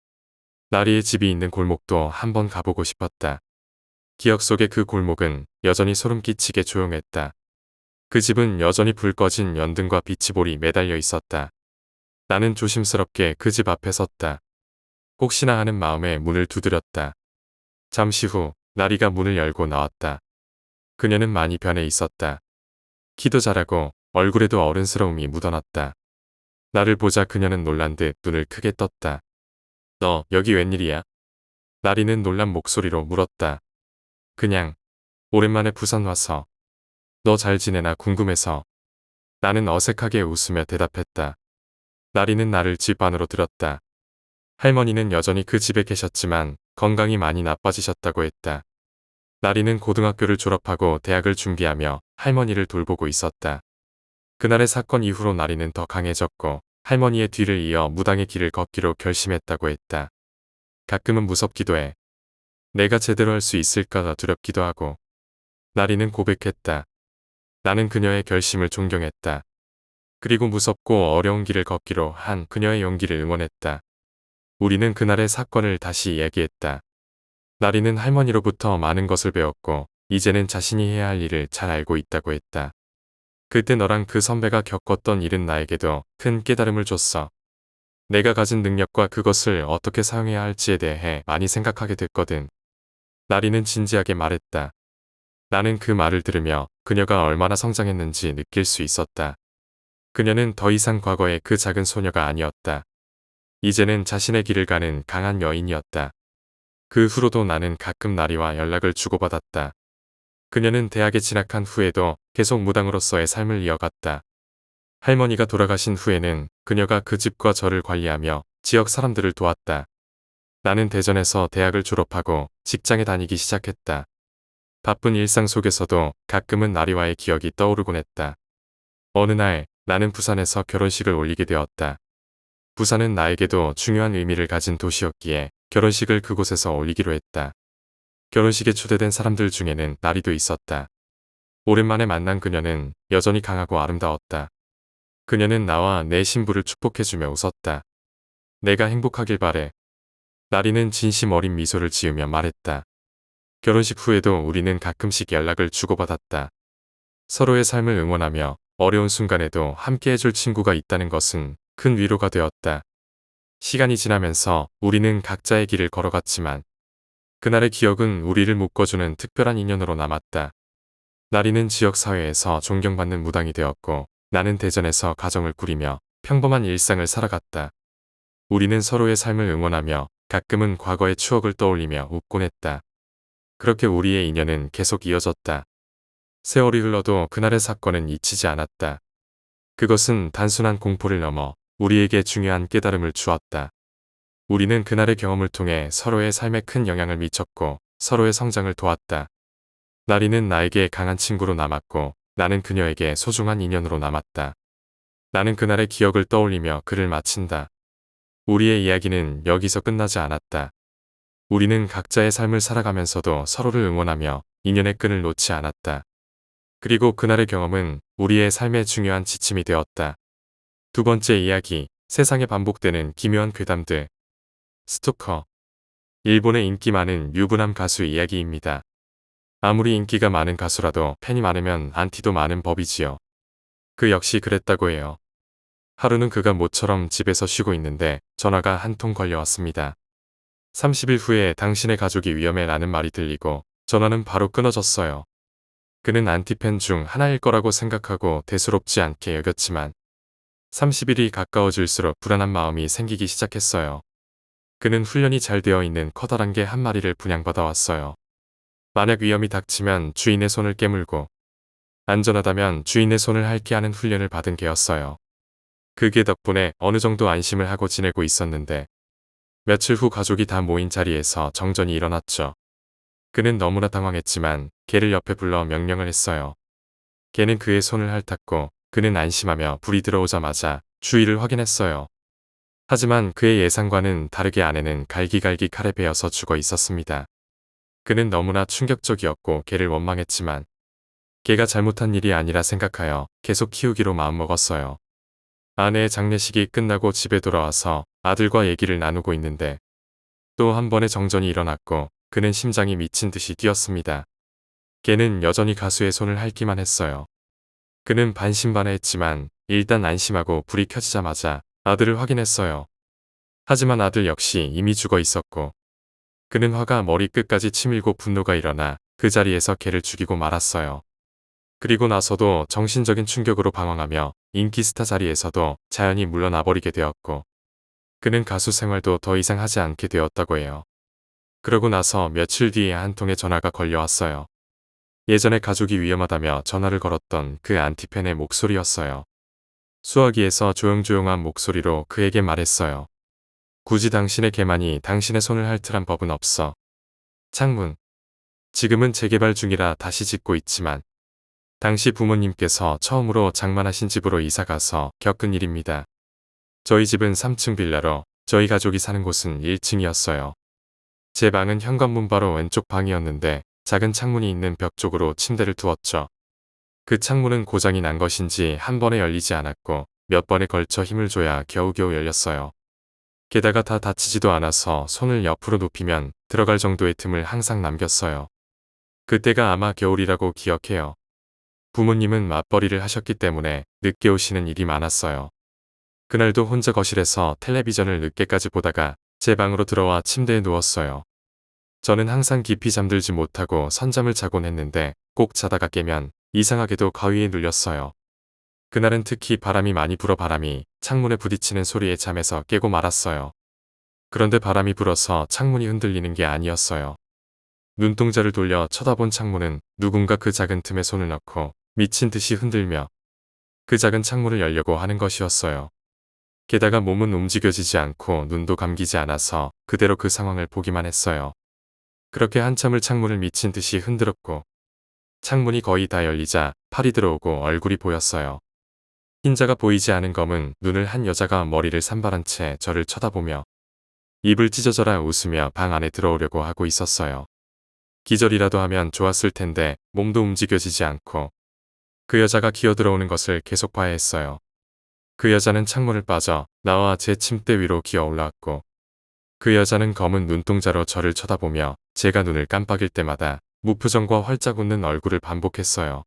나리의 집이 있는 골목도 한번 가보고 싶었다. 기억 속의 그 골목은 여전히 소름 끼치게 조용했다. 그 집은 여전히 불 꺼진 연등과 비치볼이 매달려 있었다. 나는 조심스럽게 그 집 앞에 섰다. 혹시나 하는 마음에 문을 두드렸다. 잠시 후 나리가 문을 열고 나왔다. 그녀는 많이 변해 있었다. 키도 자라고 얼굴에도 어른스러움이 묻어났다. 나를 보자 그녀는 놀란 듯 눈을 크게 떴다. 너 여기 웬일이야? 나리는 놀란 목소리로 물었다. 그냥 오랜만에 부산 와서 너 잘 지내나 궁금해서. 나는 어색하게 웃으며 대답했다. 나리는 나를 집 안으로 들었다. 할머니는 여전히 그 집에 계셨지만 건강이 많이 나빠지셨다고 했다. 나리는 고등학교를 졸업하고 대학을 준비하며 할머니를 돌보고 있었다. 그날의 사건 이후로 나리는 더 강해졌고 할머니의 뒤를 이어 무당의 길을 걷기로 결심했다고 했다. 가끔은 무섭기도 해. 내가 제대로 할 수 있을까가 두렵기도 하고. 나리는 고백했다. 나는 그녀의 결심을 존경했다. 그리고 무섭고 어려운 길을 걷기로 한 그녀의 용기를 응원했다. 우리는 그날의 사건을 다시 이야기했다. 나리는 할머니로부터 많은 것을 배웠고 이제는 자신이 해야 할 일을 잘 알고 있다고 했다. 그때 너랑 그 선배가 겪었던 일은 나에게도 큰 깨달음을 줬어. 내가 가진 능력과 그것을 어떻게 사용해야 할지에 대해 많이 생각하게 됐거든. 나리는 진지하게 말했다. 나는 그 말을 들으며 그녀가 얼마나 성장했는지 느낄 수 있었다. 그녀는 더 이상 과거의 그 작은 소녀가 아니었다. 이제는 자신의 길을 가는 강한 여인이었다. 그 후로도 나는 가끔 나리와 연락을 주고받았다. 그녀는 대학에 진학한 후에도 계속 무당으로서의 삶을 이어갔다. 할머니가 돌아가신 후에는 그녀가 그 집과 저를 관리하며 지역 사람들을 도왔다. 나는 대전에서 대학을 졸업하고 직장에 다니기 시작했다. 바쁜 일상 속에서도 가끔은 나리와의 기억이 떠오르곤 했다. 어느 날 나는 부산에서 결혼식을 올리게 되었다. 부산은 나에게도 중요한 의미를 가진 도시였기에 결혼식을 그곳에서 올리기로 했다. 결혼식에 초대된 사람들 중에는 나리도 있었다. 오랜만에 만난 그녀는 여전히 강하고 아름다웠다. 그녀는 나와 내 신부를 축복해주며 웃었다. 내가 행복하길 바래. 나리는 진심 어린 미소를 지으며 말했다. 결혼식 후에도 우리는 가끔씩 연락을 주고받았다. 서로의 삶을 응원하며 어려운 순간에도 함께 해줄 친구가 있다는 것은 큰 위로가 되었다. 시간이 지나면서 우리는 각자의 길을 걸어갔지만 그날의 기억은 우리를 묶어주는 특별한 인연으로 남았다. 나리는 지역사회에서 존경받는 무당이 되었고 나는 대전에서 가정을 꾸리며 평범한 일상을 살아갔다. 우리는 서로의 삶을 응원하며 가끔은 과거의 추억을 떠올리며 웃곤 했다. 그렇게 우리의 인연은 계속 이어졌다. 세월이 흘러도 그날의 사건은 잊히지 않았다. 그것은 단순한 공포를 넘어 우리에게 중요한 깨달음을 주었다. 우리는 그날의 경험을 통해 서로의 삶에 큰 영향을 미쳤고 서로의 성장을 도왔다. 나리는 나에게 강한 친구로 남았고 나는 그녀에게 소중한 인연으로 남았다. 나는 그날의 기억을 떠올리며 글을 마친다. 우리의 이야기는 여기서 끝나지 않았다. 우리는 각자의 삶을 살아가면서도 서로를 응원하며 인연의 끈을 놓지 않았다. 그리고 그날의 경험은 우리의 삶의 중요한 지침이 되었다. 두 번째 이야기, 세상에 반복되는 기묘한 괴담들. 스토커. 일본의 인기 많은 유부남 가수 이야기입니다. 아무리 인기가 많은 가수라도 팬이 많으면 안티도 많은 법이지요. 그 역시 그랬다고 해요. 하루는 그가 모처럼 집에서 쉬고 있는데 전화가 한 통 걸려왔습니다. 30일 후에 당신의 가족이 위험해 라는 말이 들리고 전화는 바로 끊어졌어요. 그는 안티팬 중 하나일 거라고 생각하고 대수롭지 않게 여겼지만 30일이 가까워질수록 불안한 마음이 생기기 시작했어요. 그는 훈련이 잘 되어 있는 커다란 개 한 마리를 분양받아 왔어요. 만약 위험이 닥치면 주인의 손을 깨물고 안전하다면 주인의 손을 핥게 하는 훈련을 받은 개였어요. 그 개 덕분에 어느 정도 안심을 하고 지내고 있었는데 며칠 후 가족이 다 모인 자리에서 정전이 일어났죠. 그는 너무나 당황했지만 개를 옆에 불러 명령을 했어요. 개는 그의 손을 핥았고 그는 안심하며 불이 들어오자마자 주위를 확인했어요. 하지만 그의 예상과는 다르게 아내는 갈기갈기 칼에 베어서 죽어 있었습니다. 그는 너무나 충격적이었고 개를 원망했지만 개가 잘못한 일이 아니라 생각하여 계속 키우기로 마음먹었어요. 아내의 장례식이 끝나고 집에 돌아와서 아들과 얘기를 나누고 있는데 또 한 번의 정전이 일어났고 그는 심장이 미친 듯이 뛰었습니다. 개는 여전히 가수의 손을 핥기만 했어요. 그는 반신반의했지만 일단 안심하고 불이 켜지자마자 아들을 확인했어요. 하지만 아들 역시 이미 죽어 있었고 그는 화가 머리끝까지 치밀고 분노가 일어나 그 자리에서 개를 죽이고 말았어요. 그리고 나서도 정신적인 충격으로 방황하며 인기 스타 자리에서도 자연히 물러나버리게 되었고 그는 가수 생활도 더 이상 하지 않게 되었다고 해요. 그러고 나서 며칠 뒤에 한 통의 전화가 걸려왔어요. 예전에 가족이 위험하다며 전화를 걸었던 그 안티팬의 목소리였어요. 수화기에서 조용조용한 목소리로 그에게 말했어요. 굳이 당신의 개만이 당신의 손을 핥으란 법은 없어. 창문. 지금은 재개발 중이라 다시 짓고 있지만 당시 부모님께서 처음으로 장만하신 집으로 이사가서 겪은 일입니다. 저희 집은 3층 빌라로 저희 가족이 사는 곳은 1층이었어요. 제 방은 현관문 바로 왼쪽 방이었는데 작은 창문이 있는 벽 쪽으로 침대를 두었죠. 그 창문은 고장이 난 것인지 한 번에 열리지 않았고 몇 번에 걸쳐 힘을 줘야 겨우겨우 열렸어요. 게다가 다 닫히지도 않아서 손을 옆으로 눕히면 들어갈 정도의 틈을 항상 남겼어요. 그때가 아마 겨울이라고 기억해요. 부모님은 맞벌이를 하셨기 때문에 늦게 오시는 일이 많았어요. 그날도 혼자 거실에서 텔레비전을 늦게까지 보다가 제 방으로 들어와 침대에 누웠어요. 저는 항상 깊이 잠들지 못하고 선잠을 자곤 했는데 꼭 자다가 깨면 이상하게도 가위에 눌렸어요. 그날은 특히 바람이 많이 불어 바람이 창문에 부딪히는 소리에 잠에서 깨고 말았어요. 그런데 바람이 불어서 창문이 흔들리는 게 아니었어요. 눈동자를 돌려 쳐다본 창문은 누군가 그 작은 틈에 손을 넣고 미친 듯이 흔들며 그 작은 창문을 열려고 하는 것이었어요. 게다가 몸은 움직여지지 않고 눈도 감기지 않아서 그대로 그 상황을 보기만 했어요. 그렇게 한참을 창문을 미친 듯이 흔들었고 창문이 거의 다 열리자 팔이 들어오고 얼굴이 보였어요. 흰자가 보이지 않은 검은 눈을 한 여자가 머리를 산발한 채 저를 쳐다보며 입을 찢어져라 웃으며 방 안에 들어오려고 하고 있었어요. 기절이라도 하면 좋았을 텐데 몸도 움직여지지 않고 그 여자가 기어들어오는 것을 계속 봐야 했어요. 그 여자는 창문을 빠져 나와 제 침대 위로 기어 올라왔고 그 여자는 검은 눈동자로 저를 쳐다보며 제가 눈을 깜빡일 때마다 무표정과 활짝 웃는 얼굴을 반복했어요.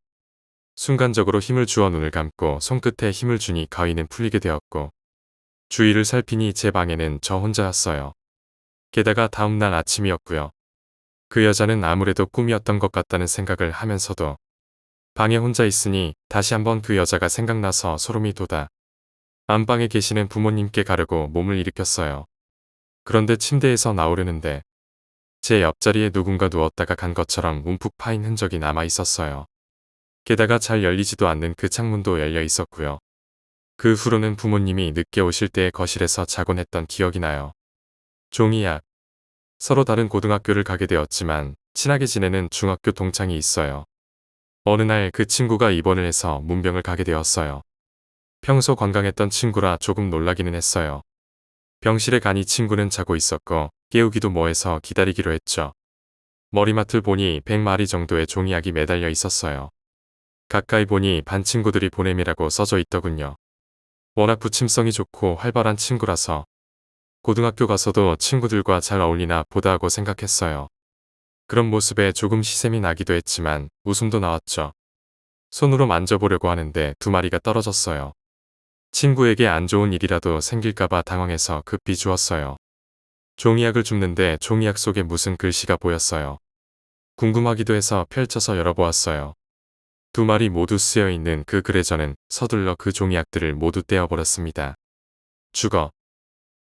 순간적으로 힘을 주어 눈을 감고 손끝에 힘을 주니 가위는 풀리게 되었고 주위를 살피니 제 방에는 저 혼자였어요. 게다가 다음날 아침이었고요. 그 여자는 아무래도 꿈이었던 것 같다는 생각을 하면서도 방에 혼자 있으니 다시 한번 그 여자가 생각나서 소름이 돋아 안방에 계시는 부모님께 가려고 몸을 일으켰어요. 그런데 침대에서 나오려는데 제 옆자리에 누군가 누웠다가 간 것처럼 움푹 파인 흔적이 남아 있었어요. 게다가 잘 열리지도 않는 그 창문도 열려 있었고요. 그 후로는 부모님이 늦게 오실 때 거실에서 자곤 했던 기억이 나요. 종이약. 서로 다른 고등학교를 가게 되었지만 친하게 지내는 중학교 동창이 있어요. 어느 날 그 친구가 입원을 해서 문병을 가게 되었어요. 평소 건강했던 친구라 조금 놀라기는 했어요. 병실에 가니 친구는 자고 있었고 깨우기도 뭐해서 기다리기로 했죠. 머리맡을 보니 100마리 정도의 종이약이 매달려 있었어요. 가까이 보니 반 친구들이 보냄이라고 써져 있더군요. 워낙 부침성이 좋고 활발한 친구라서 고등학교 가서도 친구들과 잘 어울리나 보다 하고 생각했어요. 그런 모습에 조금 시샘이 나기도 했지만 웃음도 나왔죠. 손으로 만져보려고 하는데 2마리가 떨어졌어요. 친구에게 안 좋은 일이라도 생길까봐 당황해서 급히 주웠어요. 종이약을 줍는데 종이약 속에 무슨 글씨가 보였어요. 궁금하기도 해서 펼쳐서 열어보았어요. 2마리 모두 쓰여있는 그 글에 저는 서둘러 그 종이약들을 모두 떼어버렸습니다. 죽어.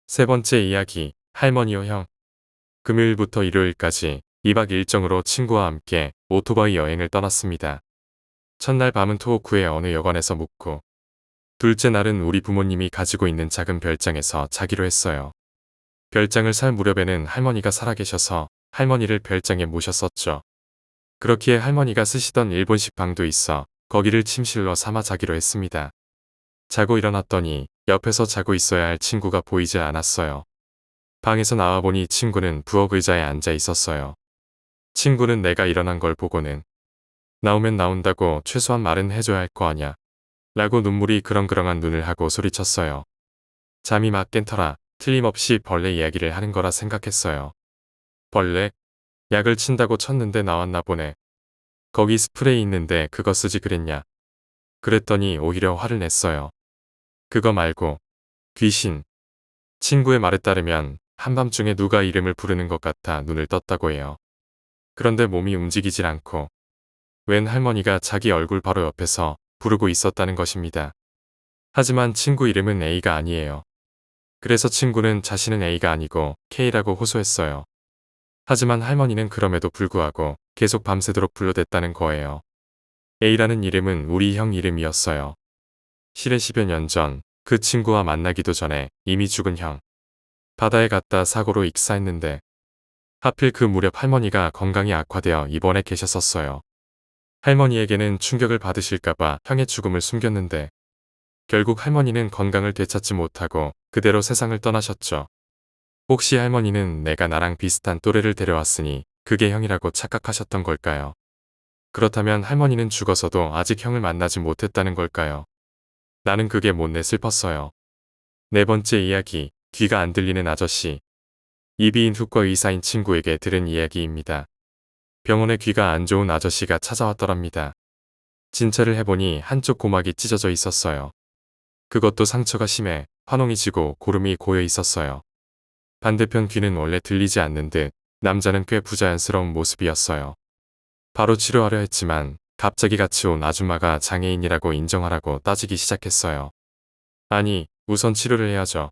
세 번째 이야기, 할머니요 형. 금요일부터 일요일까지 2박 일정으로 친구와 함께 오토바이 여행을 떠났습니다. 첫날 밤은 토호쿠의 어느 여관에서 묵고 둘째 날은 우리 부모님이 가지고 있는 작은 별장에서 자기로 했어요. 별장을 살 무렵에는 할머니가 살아계셔서 할머니를 별장에 모셨었죠. 그렇기에 할머니가 쓰시던 일본식 방도 있어 거기를 침실로 삼아 자기로 했습니다. 자고 일어났더니 옆에서 자고 있어야 할 친구가 보이지 않았어요. 방에서 나와보니 친구는 부엌 의자에 앉아 있었어요. 친구는 내가 일어난 걸 보고는 나오면 나온다고 최소한 말은 해줘야 할 거 아냐 라고 눈물이 그렁그렁한 눈을 하고 소리쳤어요. 잠이 막 깬 터라 틀림없이 벌레 이야기를 하는 거라 생각했어요. 벌레? 약을 친다고 쳤는데 나왔나 보네. 거기 스프레이 있는데 그거 쓰지 그랬냐. 그랬더니 오히려 화를 냈어요. 그거 말고 귀신. 친구의 말에 따르면 한밤중에 누가 이름을 부르는 것 같아 눈을 떴다고 해요. 그런데 몸이 움직이질 않고 웬 할머니가 자기 얼굴 바로 옆에서 부르고 있었다는 것입니다. 하지만 친구 이름은 A가 아니에요. 그래서 친구는 자신은 A가 아니고 K라고 호소했어요. 하지만 할머니는 그럼에도 불구하고 계속 밤새도록 불러댔다는 거예요. A라는 이름은 우리 형 이름이었어요. 실은 10여 년 전 그 친구와 만나기도 전에 이미 죽은 형. 바다에 갔다 사고로 익사했는데 하필 그 무렵 할머니가 건강이 악화되어 입원해 계셨었어요. 할머니에게는 충격을 받으실까봐 형의 죽음을 숨겼는데 결국 할머니는 건강을 되찾지 못하고 그대로 세상을 떠나셨죠. 혹시 할머니는 내가 나랑 비슷한 또래를 데려왔으니 그게 형이라고 착각하셨던 걸까요? 그렇다면 할머니는 죽어서도 아직 형을 만나지 못했다는 걸까요? 나는 그게 못내 슬펐어요. 네 번째 이야기, 귀가 안 들리는 아저씨. 이비인 후과 의사인 친구에게 들은 이야기입니다. 병원에 귀가 안 좋은 아저씨가 찾아왔더랍니다. 진찰을 해보니 한쪽 고막이 찢어져 있었어요. 그것도 상처가 심해 환홍이 지고 고름이 고여 있었어요. 반대편 귀는 원래 들리지 않는 듯 남자는 꽤 부자연스러운 모습이었어요. 바로 치료하려 했지만 갑자기 같이 온 아줌마가 장애인이라고 인정하라고 따지기 시작했어요. 아니, 우선 치료를 해야죠.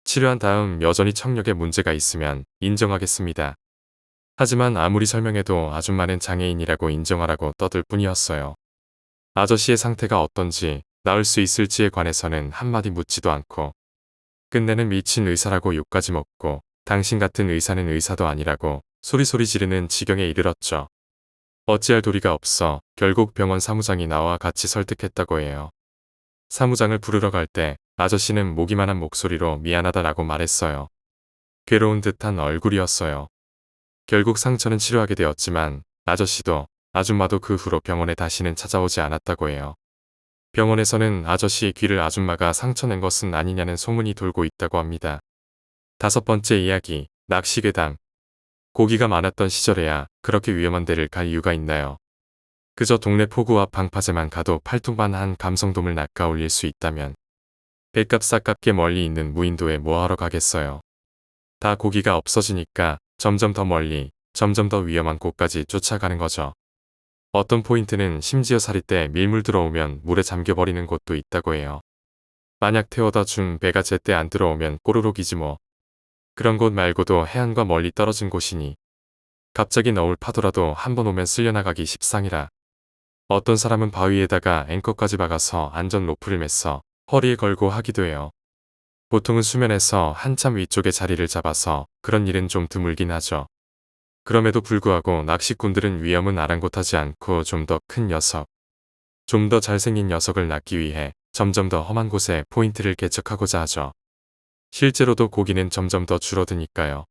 치료한 다음 여전히 청력에 문제가 있으면 인정하겠습니다. 하지만 아무리 설명해도 아줌마는 장애인이라고 인정하라고 떠들 뿐이었어요. 아저씨의 상태가 어떤지 나을 수 있을지에 관해서는 한마디 묻지도 않고 끝내는 미친 의사라고 욕까지 먹고 당신 같은 의사는 의사도 아니라고 소리소리 지르는 지경에 이르렀죠. 어찌할 도리가 없어 결국 병원 사무장이 나와 같이 설득했다고 해요. 사무장을 부르러 갈 때 아저씨는 모기만한 목소리로 미안하다라고 말했어요. 괴로운 듯한 얼굴이었어요. 결국 상처는 치료하게 되었지만 아저씨도 아줌마도 그 후로 병원에 다시는 찾아오지 않았다고 해요. 병원에서는 아저씨의 귀를 아줌마가 상처낸 것은 아니냐는 소문이 돌고 있다고 합니다. 다섯 번째 이야기, 낚시괴담. 고기가 많았던 시절에야 그렇게 위험한 데를 갈 이유가 있나요? 그저 동네 포구 앞 방파제만 가도 팔뚝만한 감성돔을 낚아 올릴 수 있다면 배값 아깝게 멀리 있는 무인도에 뭐하러 가겠어요. 다 고기가 없어지니까 점점 더 멀리, 점점 더 위험한 곳까지 쫓아가는 거죠. 어떤 포인트는 심지어 사리 때 밀물 들어오면 물에 잠겨버리는 곳도 있다고 해요. 만약 태워다 준 배가 제때 안 들어오면 꼬르륵이지 뭐. 그런 곳 말고도 해안과 멀리 떨어진 곳이니 갑자기 너울 파도라도 한 번 오면 쓸려나가기 십상이라. 어떤 사람은 바위에다가 앵커까지 박아서 안전 로프를 맸어 허리에 걸고 하기도 해요. 보통은 수면에서 한참 위쪽에 자리를 잡아서 그런 일은 좀 드물긴 하죠. 그럼에도 불구하고 낚시꾼들은 위험은 아랑곳하지 않고 좀 더 큰 녀석, 좀 더 잘생긴 녀석을 낚기 위해 점점 더 험한 곳에 포인트를 개척하고자 하죠. 실제로도 고기는 점점 더 줄어드니까요.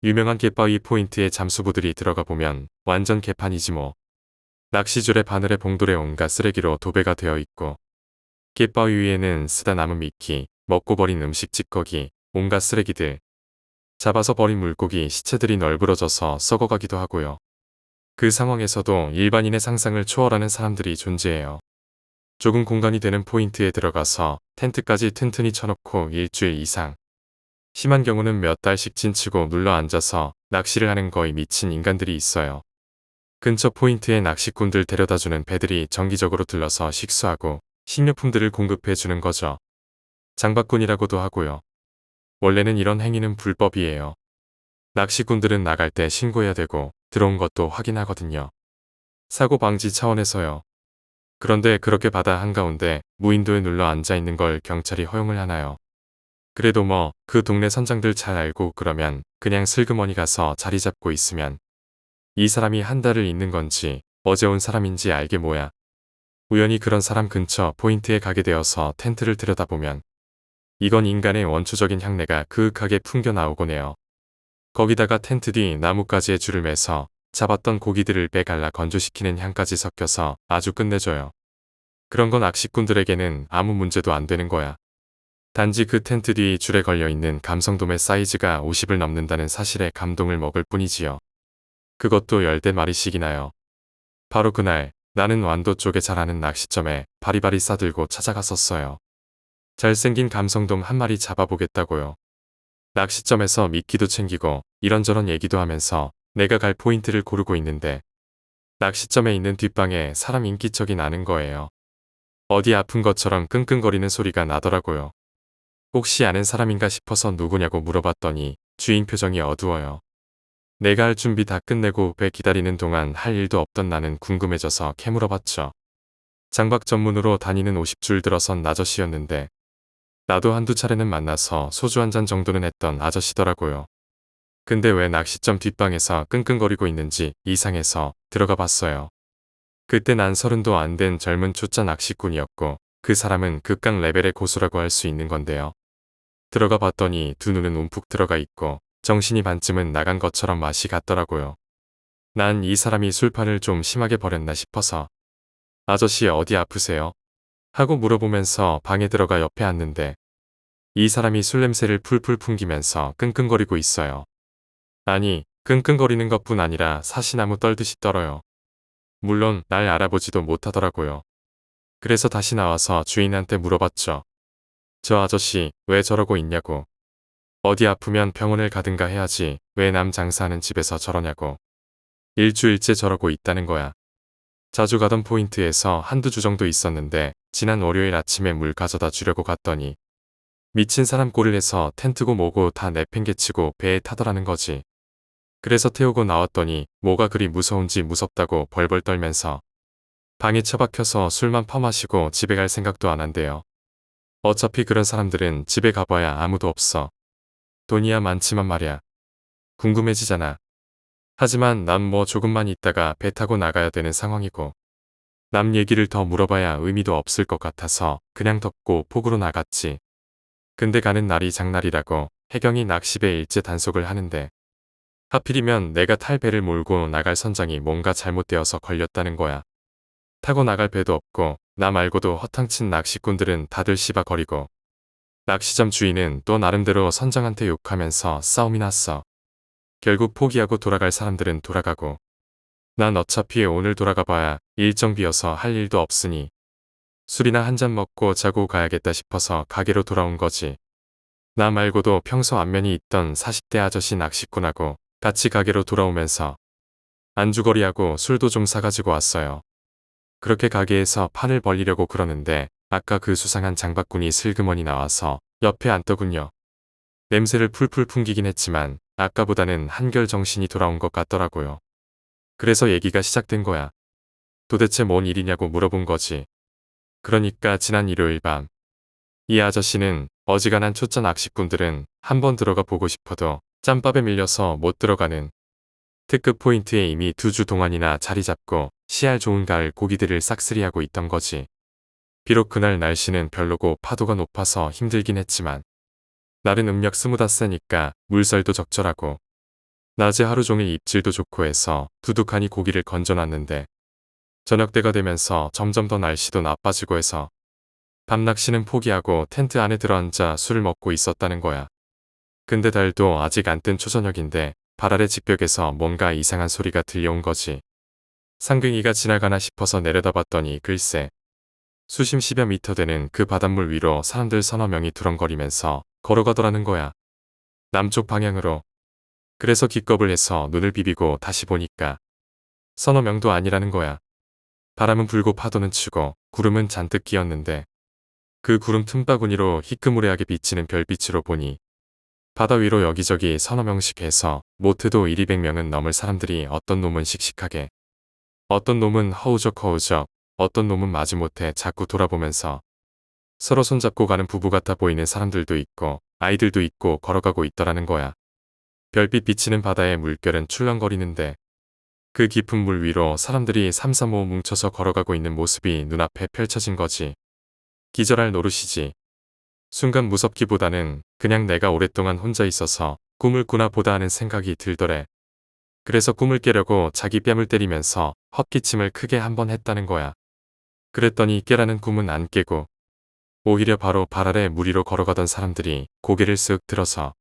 유명한 갯바위 포인트에 잠수부들이 들어가 보면 완전 개판이지 뭐. 낚시줄에 바늘에 봉돌에 온갖 쓰레기로 도배가 되어 있고 갯바위 위에는 쓰다 남은 미끼, 먹고 버린 음식 찌꺼기, 온갖 쓰레기들, 잡아서 버린 물고기 시체들이 널브러져서 썩어가기도 하고요. 그 상황에서도 일반인의 상상을 초월하는 사람들이 존재해요. 좁은 공간이 되는 포인트에 들어가서 텐트까지 튼튼히 쳐놓고 일주일 이상, 심한 경우는 몇 달씩 진치고 눌러 앉아서 낚시를 하는 거의 미친 인간들이 있어요. 근처 포인트에 낚시꾼들 데려다주는 배들이 정기적으로 들러서 식수하고 식료품들을 공급해주는 거죠. 장박꾼이라고도 하고요. 원래는 이런 행위는 불법이에요. 낚시꾼들은 나갈 때 신고해야 되고 들어온 것도 확인하거든요. 사고 방지 차원에서요. 그런데 그렇게 바다 한가운데 무인도에 눌러 앉아있는 걸 경찰이 허용을 하나요? 그래도 뭐 그 동네 선장들 잘 알고 그러면 그냥 슬그머니 가서 자리 잡고 있으면 이 사람이 한 달을 있는 건지 어제 온 사람인지 알게 뭐야. 우연히 그런 사람 근처 포인트에 가게 되어서 텐트를 들여다보면 이건 인간의 원초적인 향내가 그윽하게 풍겨 나오곤 해요. 거기다가 텐트 뒤 나뭇가지에 줄을 매서 잡았던 고기들을 빼갈라 건조시키는 향까지 섞여서 아주 끝내줘요. 그런 건 낚시꾼들에게는 아무 문제도 안 되는 거야. 단지 그 텐트 뒤 줄에 걸려있는 감성돔의 사이즈가 50을 넘는다는 사실에 감동을 먹을 뿐이지요. 그것도 열댓 마리씩이나요. 바로 그날 나는 완도 쪽에 잘 아는 낚시점에 바리바리 싸들고 찾아갔었어요. 잘생긴 감성돔 한 마리 잡아보겠다고요. 낚시점에서 미끼도 챙기고 이런저런 얘기도 하면서 내가 갈 포인트를 고르고 있는데 낚시점에 있는 뒷방에 사람 인기척이 나는 거예요. 어디 아픈 것처럼 끙끙거리는 소리가 나더라고요. 혹시 아는 사람인가 싶어서 누구냐고 물어봤더니 주인 표정이 어두워요. 내가 할 준비 다 끝내고 배 기다리는 동안 할 일도 없던 나는 궁금해져서 캐물어봤죠. 장박 전문으로 다니는 50줄 들어선 아저씨였는데 나도 한두 차례는 만나서 소주 한 잔 정도는 했던 아저씨더라고요. 근데 왜 낚시점 뒷방에서 끙끙거리고 있는지 이상해서 들어가 봤어요. 그때 난 30도 안 된 젊은 초짜 낚시꾼이었고 그 사람은 극강 레벨의 고수라고 할 수 있는 건데요. 들어가 봤더니 두 눈은 움푹 들어가 있고 정신이 반쯤은 나간 것처럼 맛이 갔더라고요. 난 이 사람이 술판을 좀 심하게 버렸나 싶어서 아저씨 어디 아프세요? 하고 물어보면서 방에 들어가 옆에 앉는데 이 사람이 술 냄새를 풀풀 풍기면서 끙끙거리고 있어요. 아니, 끙끙거리는 것뿐 아니라 사시나무 떨듯이 떨어요. 물론 날 알아보지도 못하더라고요. 그래서 다시 나와서 주인한테 물어봤죠. 저 아저씨 왜 저러고 있냐고. 어디 아프면 병원을 가든가 해야지 왜 남 장사하는 집에서 저러냐고. 일주일째 저러고 있다는 거야. 자주 가던 포인트에서 한두 주 정도 있었는데 지난 월요일 아침에 물 가져다 주려고 갔더니 미친 사람 꼴을 해서 텐트고 뭐고 다 내팽개치고 배에 타더라는 거지. 그래서 태우고 나왔더니 뭐가 그리 무서운지 무섭다고 벌벌 떨면서 방에 처박혀서 술만 퍼마시고 집에 갈 생각도 안 한대요. 어차피 그런 사람들은 집에 가봐야 아무도 없어. 돈이야 많지만 말야. 궁금해지잖아. 하지만 난 뭐 조금만 있다가 배 타고 나가야 되는 상황이고 남 얘기를 더 물어봐야 의미도 없을 것 같아서 그냥 덮고 폭으로 나갔지. 근데 가는 날이 장날이라고 해경이 낚시배 일제 단속을 하는데 하필이면 내가 탈 배를 몰고 나갈 선장이 뭔가 잘못되어서 걸렸다는 거야. 타고 나갈 배도 없고 나 말고도 허탕친 낚시꾼들은 다들 씨바거리고 낚시점 주인은 또 나름대로 선장한테 욕하면서 싸움이 났어. 결국 포기하고 돌아갈 사람들은 돌아가고 난 어차피 오늘 돌아가봐야 일정 비어서 할 일도 없으니 술이나 한 잔 먹고 자고 가야겠다 싶어서 가게로 돌아온 거지. 나 말고도 평소 안면이 있던 40대 아저씨 낚시꾼하고 같이 가게로 돌아오면서 안주거리하고 술도 좀 사가지고 왔어요. 그렇게 가게에서 판을 벌리려고 그러는데 아까 그 수상한 장바꾼이 슬그머니 나와서 옆에 앉더군요. 냄새를 풀풀 풍기긴 했지만 아까보다는 한결 정신이 돌아온 것 같더라고요. 그래서 얘기가 시작된 거야. 도대체 뭔 일이냐고 물어본 거지. 그러니까 지난 일요일 밤 이 아저씨는 어지간한 초짜 낚시꾼들은 한번 들어가 보고 싶어도 짬밥에 밀려서 못 들어가는 특급 포인트에 이미 2주 동안이나 자리 잡고 씨알 좋은 가을 고기들을 싹쓸이하고 있던 거지. 비록 그날 날씨는 별로고 파도가 높아서 힘들긴 했지만 날은 음력 20닷새니까 물살도 적절하고 낮에 하루 종일 입질도 좋고 해서 두둑하니 고기를 건져놨는데 저녁 때가 되면서 점점 더 날씨도 나빠지고 해서 밤낚시는 포기하고 텐트 안에 들어앉아 술을 먹고 있었다는 거야. 근데 달도 아직 안 뜬 초저녁인데 발 아래 직벽에서 뭔가 이상한 소리가 들려온 거지. 상갱이가 지나가나 싶어서 내려다봤더니 글쎄 수심 10여 미터 되는 그 바닷물 위로 사람들 서너 명이 두렁거리면서 걸어가더라는 거야. 남쪽 방향으로. 그래서 기겁을 해서 눈을 비비고 다시 보니까 서너 명도 아니라는 거야. 바람은 불고 파도는 치고 구름은 잔뜩 끼었는데 그 구름 틈바구니로 희끄무레하게 비치는 별빛으로 보니 바다 위로 여기저기 서너 명씩 해서 못해도 1~200명은 넘을 사람들이 어떤 놈은 씩씩하게 어떤 놈은 허우적허우적 어떤 놈은 마지못해 자꾸 돌아보면서 서로 손잡고 가는 부부 같아 보이는 사람들도 있고 아이들도 있고 걸어가고 있더라는 거야. 별빛 비치는 바다의 물결은 출렁거리는데 그 깊은 물 위로 사람들이 삼삼오오 뭉쳐서 걸어가고 있는 모습이 눈앞에 펼쳐진 거지. 기절할 노릇이지. 순간 무섭기보다는 그냥 내가 오랫동안 혼자 있어서 꿈을 꾸나 보다 하는 생각이 들더래. 그래서 꿈을 깨려고 자기 뺨을 때리면서 헛기침을 크게 한번 했다는 거야. 그랬더니 깨라는 꿈은 안 깨고 오히려 바로 발 아래 물 위로 걸어가던 사람들이 고개를 쓱 들어서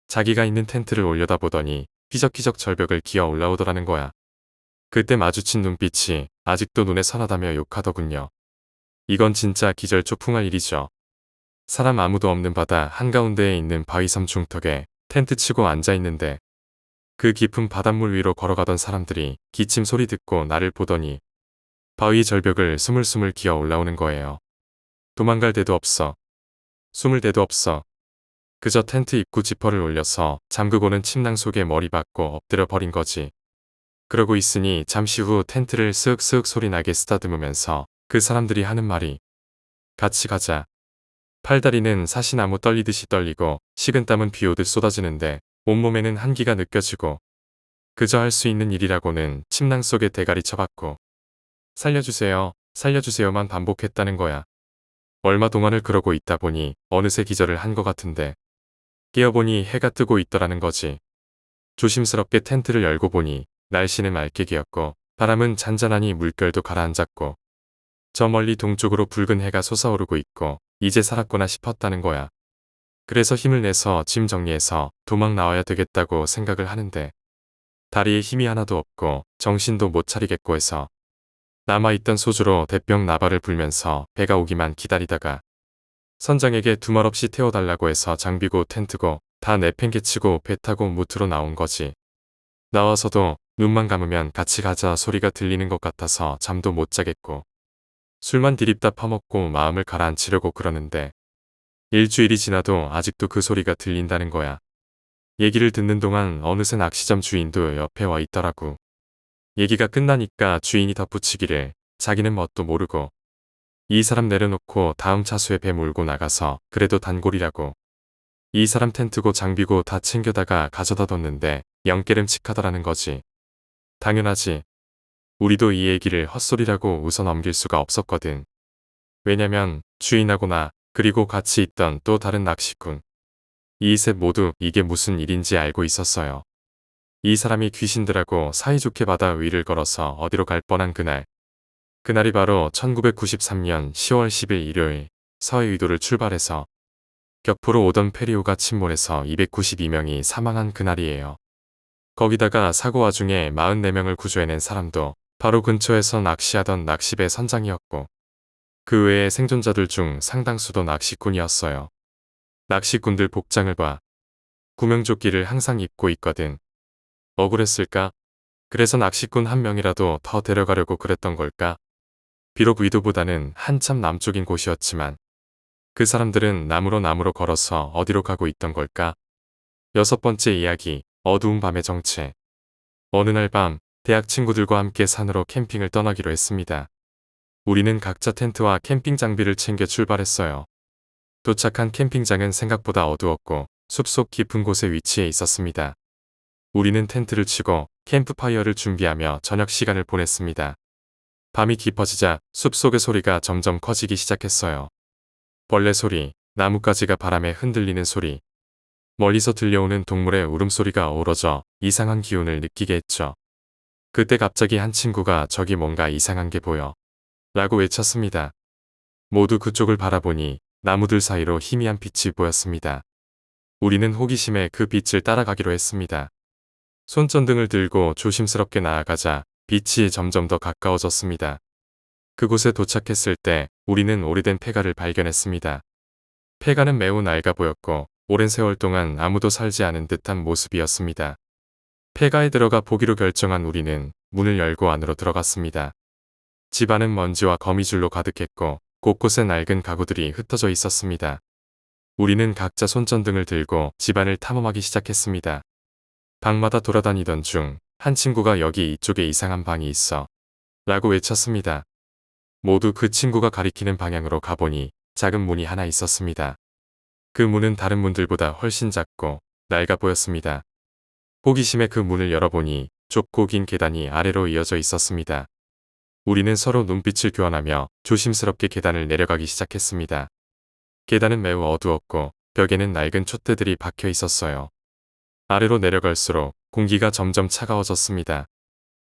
자기가 있는 텐트를 올려다보더니 휘적휘적 절벽을 기어 올라오더라는 거야. 그때 마주친 눈빛이 아직도 눈에 선하다며 욕하더군요. 이건 진짜 기절초풍할 일이죠. 사람 아무도 없는 바다 한가운데에 있는 바위섬 중턱에 텐트 치고 앉아있는데 그 깊은 바닷물 위로 걸어가던 사람들이 기침 소리 듣고 나를 보더니 바위 절벽을 스물스물 기어 올라오는 거예요. 도망갈 데도 없어. 숨을 데도 없어. 그저 텐트 입구 지퍼를 올려서 잠그고는 침낭 속에 머리 박고 엎드려 버린 거지. 그러고 있으니 잠시 후 텐트를 쓱쓱 소리나게 쓰다듬으면서 그 사람들이 하는 말이 같이 가자. 팔다리는 사시나무 떨리듯이 떨리고 식은땀은 비오듯 쏟아지는데 온몸에는 한기가 느껴지고 그저 할 수 있는 일이라고는 침낭 속에 대가리 쳐박고 살려주세요, 살려주세요만 반복했다는 거야. 얼마 동안을 그러고 있다 보니 어느새 기절을 한 것 같은데 깨어보니 해가 뜨고 있더라는 거지. 조심스럽게 텐트를 열고 보니 날씨는 맑게 개었고 바람은 잔잔하니 물결도 가라앉았고 저 멀리 동쪽으로 붉은 해가 솟아오르고 있고 이제 살았구나 싶었다는 거야. 그래서 힘을 내서 짐 정리해서 도망 나와야 되겠다고 생각을 하는데 다리에 힘이 하나도 없고 정신도 못 차리겠고 해서 남아있던 소주로 대병 나발을 불면서 배가 오기만 기다리다가 선장에게 두말없이 태워달라고 해서 장비고 텐트고 다 내팽개치고 배 타고 무트로 나온 거지. 나와서도 눈만 감으면 같이 가자 소리가 들리는 것 같아서 잠도 못 자겠고 술만 디립다 퍼먹고 마음을 가라앉히려고 그러는데 일주일이 지나도 아직도 그 소리가 들린다는 거야. 얘기를 듣는 동안 어느새 낚시점 주인도 옆에 와 있더라고. 얘기가 끝나니까 주인이 덧붙이기를 자기는 뭣도 모르고 이 사람 내려놓고 다음 차수에 배 몰고 나가서 그래도 단골이라고. 이 사람 텐트고 장비고 다 챙겨다가 가져다 뒀는데 영깨름칙하더라는 거지. 당연하지. 우리도 이 얘기를 헛소리라고 웃어 넘길 수가 없었거든. 왜냐면 주인하고 나 그리고 같이 있던 또 다른 낚시꾼 이 셋 모두 이게 무슨 일인지 알고 있었어요. 이 사람이 귀신들하고 사이좋게 바다 위를 걸어서 어디로 갈 뻔한 그날. 그날이 바로 1993년 10월 10일 일요일 서해의도를 출발해서 격포로 오던 페리오가 침몰해서 292명이 사망한 그날이에요. 거기다가 사고 와중에 44명을 구조해낸 사람도 바로 근처에서 낚시하던 낚시배 선장이었고 그 외에 생존자들 중 상당수도 낚시꾼이었어요. 낚시꾼들 복장을 봐. 구명조끼를 항상 입고 있거든. 억울했을까? 그래서 낚시꾼 한 명이라도 더 데려가려고 그랬던 걸까? 비록 의도보다는 한참 남쪽인 곳이었지만 그 사람들은 나무로 걸어서 어디로 가고 있던 걸까? 여섯 번째 이야기, 어두운 밤의 정체. 어느 날 밤, 대학 친구들과 함께 산으로 캠핑을 떠나기로 했습니다. 우리는 각자 텐트와 캠핑 장비를 챙겨 출발했어요. 도착한 캠핑장은 생각보다 어두웠고 숲속 깊은 곳에 위치해 있었습니다. 우리는 텐트를 치고 캠프파이어를 준비하며 저녁 시간을 보냈습니다. 밤이 깊어지자 숲속의 소리가 점점 커지기 시작했어요. 벌레 소리, 나뭇가지가 바람에 흔들리는 소리, 멀리서 들려오는 동물의 울음소리가 어우러져 이상한 기운을 느끼게 했죠. 그때 갑자기 한 친구가 저기 뭔가 이상한 게 보여 라고 외쳤습니다. 모두 그쪽을 바라보니 나무들 사이로 희미한 빛이 보였습니다. 우리는 호기심에 그 빛을 따라가기로 했습니다. 손전등을 들고 조심스럽게 나아가자 빛이 점점 더 가까워졌습니다. 그곳에 도착했을 때 우리는 오래된 폐가를 발견했습니다. 폐가는 매우 낡아 보였고 오랜 세월 동안 아무도 살지 않은 듯한 모습이었습니다. 폐가에 들어가 보기로 결정한 우리는 문을 열고 안으로 들어갔습니다. 집안은 먼지와 거미줄로 가득했고 곳곳에 낡은 가구들이 흩어져 있었습니다. 우리는 각자 손전등을 들고 집안을 탐험하기 시작했습니다. 방마다 돌아다니던 중 한 친구가 여기 이쪽에 이상한 방이 있어 라고 외쳤습니다. 모두 그 친구가 가리키는 방향으로 가보니 작은 문이 하나 있었습니다. 그 문은 다른 문들보다 훨씬 작고 낡아 보였습니다. 호기심에 그 문을 열어보니 좁고 긴 계단이 아래로 이어져 있었습니다. 우리는 서로 눈빛을 교환하며 조심스럽게 계단을 내려가기 시작했습니다. 계단은 매우 어두웠고 벽에는 낡은 촛대들이 박혀 있었어요. 아래로 내려갈수록 공기가 점점 차가워졌습니다.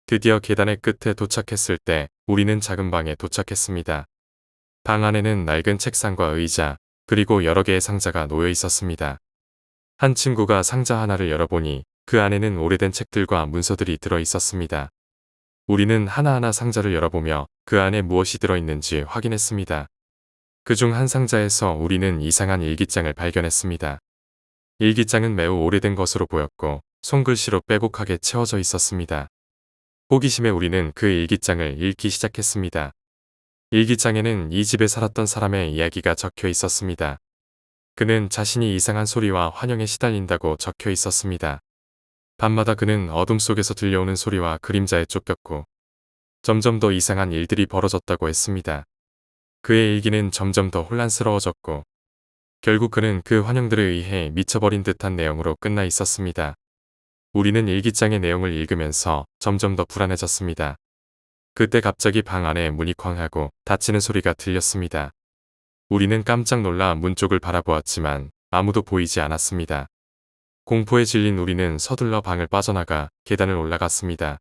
드디어 계단의 끝에 도착했을 때 우리는 작은 방에 도착했습니다. 방 안에는 낡은 책상과 의자, 그리고 여러 개의 상자가 놓여 있었습니다. 한 친구가 상자 하나를 열어보니 그 안에는 오래된 책들과 문서들이 들어 있었습니다. 우리는 하나하나 상자를 열어보며 그 안에 무엇이 들어있는지 확인했습니다. 그중 한 상자에서 우리는 이상한 일기장을 발견했습니다. 일기장은 매우 오래된 것으로 보였고 손글씨로 빼곡하게 채워져 있었습니다. 호기심에 우리는 그 일기장을 읽기 시작했습니다. 일기장에는 이 집에 살았던 사람의 이야기가 적혀 있었습니다. 그는 자신이 이상한 소리와 환영에 시달린다고 적혀 있었습니다. 밤마다 그는 어둠 속에서 들려오는 소리와 그림자에 쫓겼고 점점 더 이상한 일들이 벌어졌다고 했습니다. 그의 일기는 점점 더 혼란스러워졌고 결국 그는 그 환영들에 의해 미쳐버린 듯한 내용으로 끝나 있었습니다. 우리는 일기장의 내용을 읽으면서 점점 더 불안해졌습니다. 그때 갑자기 방 안에 문이 쾅 하고 닫히는 소리가 들렸습니다. 우리는 깜짝 놀라 문 쪽을 바라보았지만 아무도 보이지 않았습니다. 공포에 질린 우리는 서둘러 방을 빠져나가 계단을 올라갔습니다.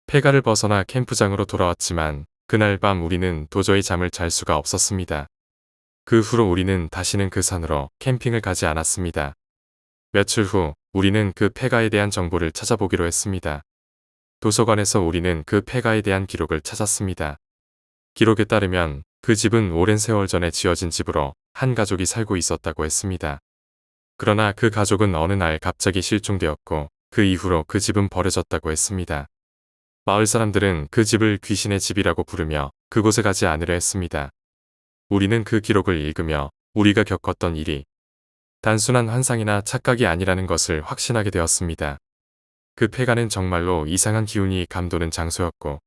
폐가를 벗어나 캠프장으로 돌아왔지만 그날 밤 우리는 도저히 잠을 잘 수가 없었습니다. 그 후로 우리는 다시는 그 산으로 캠핑을 가지 않았습니다. 며칠 후 우리는 그 폐가에 대한 정보를 찾아보기로 했습니다. 도서관에서 우리는 그 폐가에 대한 기록을 찾았습니다. 기록에 따르면 그 집은 오랜 세월 전에 지어진 집으로 한 가족이 살고 있었다고 했습니다. 그러나 그 가족은 어느 날 갑자기 실종되었고 그 이후로 그 집은 버려졌다고 했습니다. 마을 사람들은 그 집을 귀신의 집이라고 부르며 그곳에 가지 않으려 했습니다. 우리는 그 기록을 읽으며 우리가 겪었던 일이 단순한 환상이나 착각이 아니라는 것을 확신하게 되었습니다. 그 폐가는 정말로 이상한 기운이 감도는 장소였고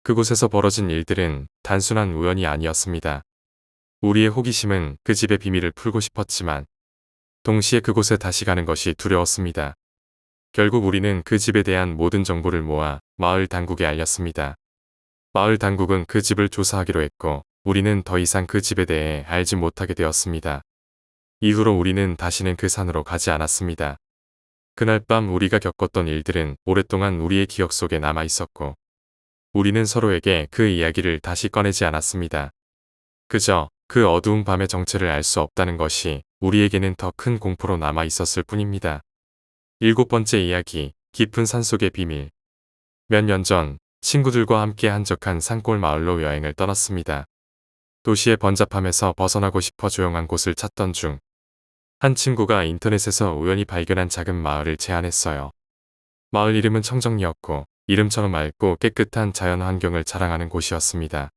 그곳에서 벌어진 일들은 단순한 우연이 아니었습니다. 우리의 호기심은 그 집의 비밀을 풀고 싶었지만 동시에 그곳에 다시 가는 것이 두려웠습니다. 결국 우리는 그 집에 대한 모든 정보를 모아 마을 당국에 알렸습니다. 마을 당국은 그 집을 조사하기로 했고 우리는 더 이상 그 집에 대해 알지 못하게 되었습니다. 이후로 우리는 다시는 그 산으로 가지 않았습니다. 그날 밤 우리가 겪었던 일들은 오랫동안 우리의 기억 속에 남아 있었고 우리는 서로에게 그 이야기를 다시 꺼내지 않았습니다. 그저 그 어두운 밤의 정체를 알 수 없다는 것이 우리에게는 더 큰 공포로 남아 있었을 뿐입니다. 7번째 이야기, 깊은 산속의 비밀. 몇 년 전 친구들과 함께 한적한 산골 마을로 여행을 떠났습니다. 도시의 번잡함에서 벗어나고 싶어 조용한 곳을 찾던 중 한 친구가 인터넷에서 우연히 발견한 작은 마을을 제안했어요. 마을 이름은 청정리였고 이름처럼 맑고 깨끗한 자연 환경을 자랑하는 곳이었습니다.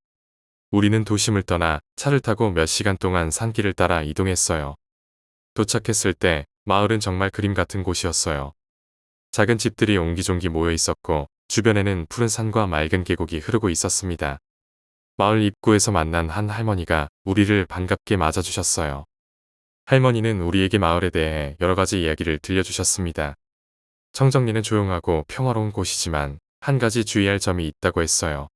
우리는 도심을 떠나 차를 타고 몇 시간 동안 산길을 따라 이동했어요. 도착했을 때 마을은 정말 그림 같은 곳이었어요. 작은 집들이 옹기종기 모여 있었고 주변에는 푸른 산과 맑은 계곡이 흐르고 있었습니다. 마을 입구에서 만난 한 할머니가 우리를 반갑게 맞아주셨어요. 할머니는 우리에게 마을에 대해 여러 가지 이야기를 들려주셨습니다. 청정리는 조용하고 평화로운 곳이지만 한 가지 주의할 점이 있다고 했어요.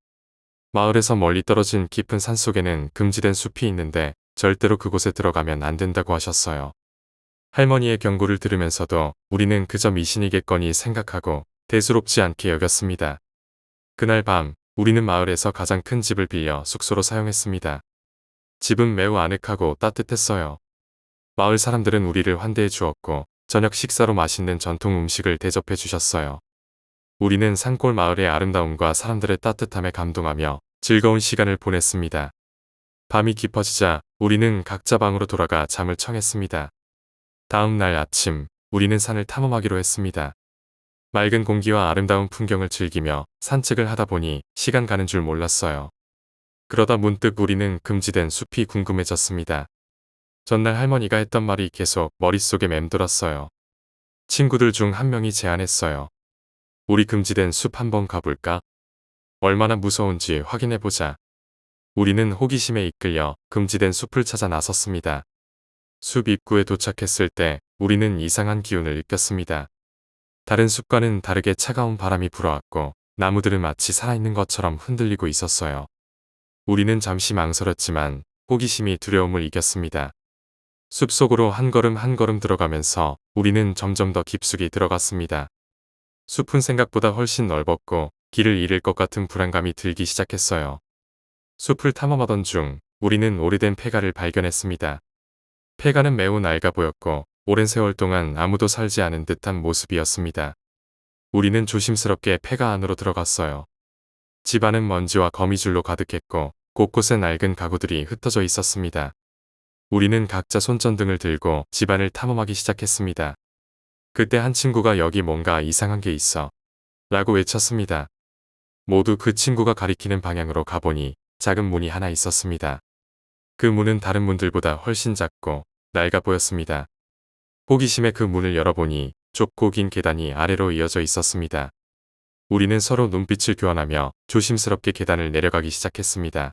마을에서 멀리 떨어진 깊은 산속에는 금지된 숲이 있는데 절대로 그곳에 들어가면 안 된다고 하셨어요. 할머니의 경고를 들으면서도 우리는 그저 미신이겠거니 생각하고 대수롭지 않게 여겼습니다. 그날 밤 우리는 마을에서 가장 큰 집을 빌려 숙소로 사용했습니다. 집은 매우 아늑하고 따뜻했어요. 마을 사람들은 우리를 환대해 주었고 저녁 식사로 맛있는 전통 음식을 대접해 주셨어요. 우리는 산골 마을의 아름다움과 사람들의 따뜻함에 감동하며 즐거운 시간을 보냈습니다. 밤이 깊어지자 우리는 각자 방으로 돌아가 잠을 청했습니다. 다음 날 아침 우리는 산을 탐험하기로 했습니다. 맑은 공기와 아름다운 풍경을 즐기며 산책을 하다 보니 시간 가는 줄 몰랐어요. 그러다 문득 우리는 금지된 숲이 궁금해졌습니다. 전날 할머니가 했던 말이 계속 머릿속에 맴돌았어요. 친구들 중 한 명이 제안했어요. 우리 금지된 숲 한번 가볼까? 얼마나 무서운지 확인해보자. 우리는 호기심에 이끌려 금지된 숲을 찾아 나섰습니다. 숲 입구에 도착했을 때 우리는 이상한 기운을 느꼈습니다. 다른 숲과는 다르게 차가운 바람이 불어왔고 나무들은 마치 살아있는 것처럼 흔들리고 있었어요. 우리는 잠시 망설였지만 호기심이 두려움을 이겼습니다. 숲속으로 한 걸음 한 걸음 들어가면서 우리는 점점 더 깊숙이 들어갔습니다. 숲은 생각보다 훨씬 넓었고 길을 잃을 것 같은 불안감이 들기 시작했어요. 숲을 탐험하던 중 우리는 오래된 폐가를 발견했습니다. 폐가는 매우 낡아 보였고 오랜 세월 동안 아무도 살지 않은 듯한 모습이었습니다. 우리는 조심스럽게 폐가 안으로 들어갔어요. 집 안은 먼지와 거미줄로 가득했고 곳곳에 낡은 가구들이 흩어져 있었습니다. 우리는 각자 손전등을 들고 집안을 탐험하기 시작했습니다. 그때 한 친구가 여기 뭔가 이상한 게 있어 라고 외쳤습니다. 모두 그 친구가 가리키는 방향으로 가보니 작은 문이 하나 있었습니다. 그 문은 다른 문들보다 훨씬 작고 낡아 보였습니다. 호기심에 그 문을 열어보니 좁고 긴 계단이 아래로 이어져 있었습니다. 우리는 서로 눈빛을 교환하며 조심스럽게 계단을 내려가기 시작했습니다.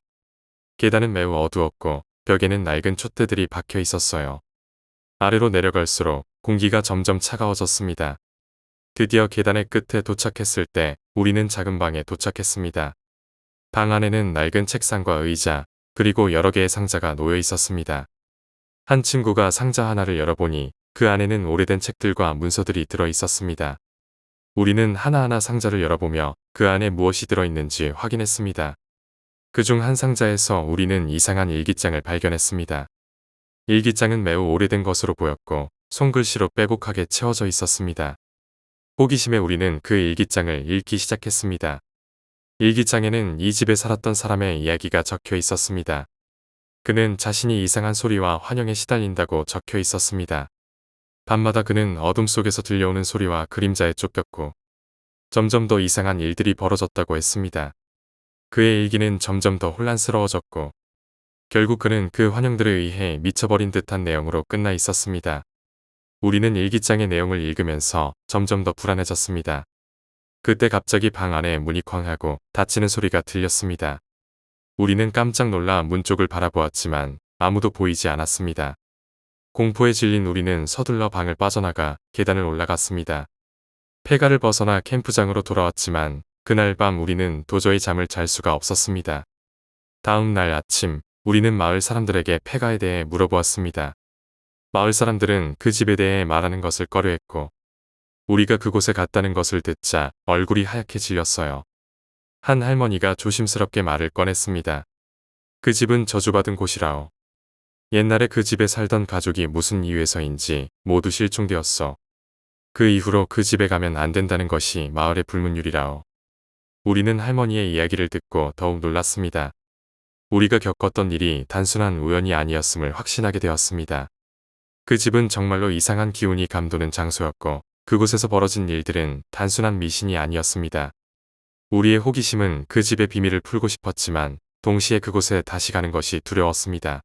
계단은 매우 어두웠고 벽에는 낡은 촛대들이 박혀 있었어요. 아래로 내려갈수록 공기가 점점 차가워졌습니다. 드디어 계단의 끝에 도착했을 때 우리는 작은 방에 도착했습니다. 방 안에는 낡은 책상과 의자, 그리고 여러 개의 상자가 놓여 있었습니다. 한 친구가 상자 하나를 열어보니 그 안에는 오래된 책들과 문서들이 들어 있었습니다. 우리는 하나하나 상자를 열어보며 그 안에 무엇이 들어있는지 확인했습니다. 그중 한 상자에서 우리는 이상한 일기장을 발견했습니다. 일기장은 매우 오래된 것으로 보였고 손글씨로 빼곡하게 채워져 있었습니다. 호기심에 우리는 그 일기장을 읽기 시작했습니다. 일기장에는 이 집에 살았던 사람의 이야기가 적혀 있었습니다. 그는 자신이 이상한 소리와 환영에 시달린다고 적혀 있었습니다. 밤마다 그는 어둠 속에서 들려오는 소리와 그림자에 쫓겼고 점점 더 이상한 일들이 벌어졌다고 했습니다. 그의 일기는 점점 더 혼란스러워졌고 결국 그는 그 환영들에 의해 미쳐버린 듯한 내용으로 끝나 있었습니다. 우리는 일기장의 내용을 읽으면서 점점 더 불안해졌습니다. 그때 갑자기 방 안에 문이 쾅 하고 닫히는 소리가 들렸습니다. 우리는 깜짝 놀라 문 쪽을 바라보았지만 아무도 보이지 않았습니다. 공포에 질린 우리는 서둘러 방을 빠져나가 계단을 올라갔습니다. 폐가를 벗어나 캠프장으로 돌아왔지만 그날 밤 우리는 도저히 잠을 잘 수가 없었습니다. 다음 날 아침 우리는 마을 사람들에게 폐가에 대해 물어보았습니다. 마을 사람들은 그 집에 대해 말하는 것을 꺼려했고 우리가 그곳에 갔다는 것을 듣자 얼굴이 하얗게 질렸어요. 한 할머니가 조심스럽게 말을 꺼냈습니다. 그 집은 저주받은 곳이라오. 옛날에 그 집에 살던 가족이 무슨 이유에서인지 모두 실종되었어. 그 이후로 그 집에 가면 안 된다는 것이 마을의 불문율이라오. 우리는 할머니의 이야기를 듣고 더욱 놀랐습니다. 우리가 겪었던 일이 단순한 우연이 아니었음을 확신하게 되었습니다. 그 집은 정말로 이상한 기운이 감도는 장소였고 그곳에서 벌어진 일들은 단순한 미신이 아니었습니다. 우리의 호기심은 그 집의 비밀을 풀고 싶었지만 동시에 그곳에 다시 가는 것이 두려웠습니다.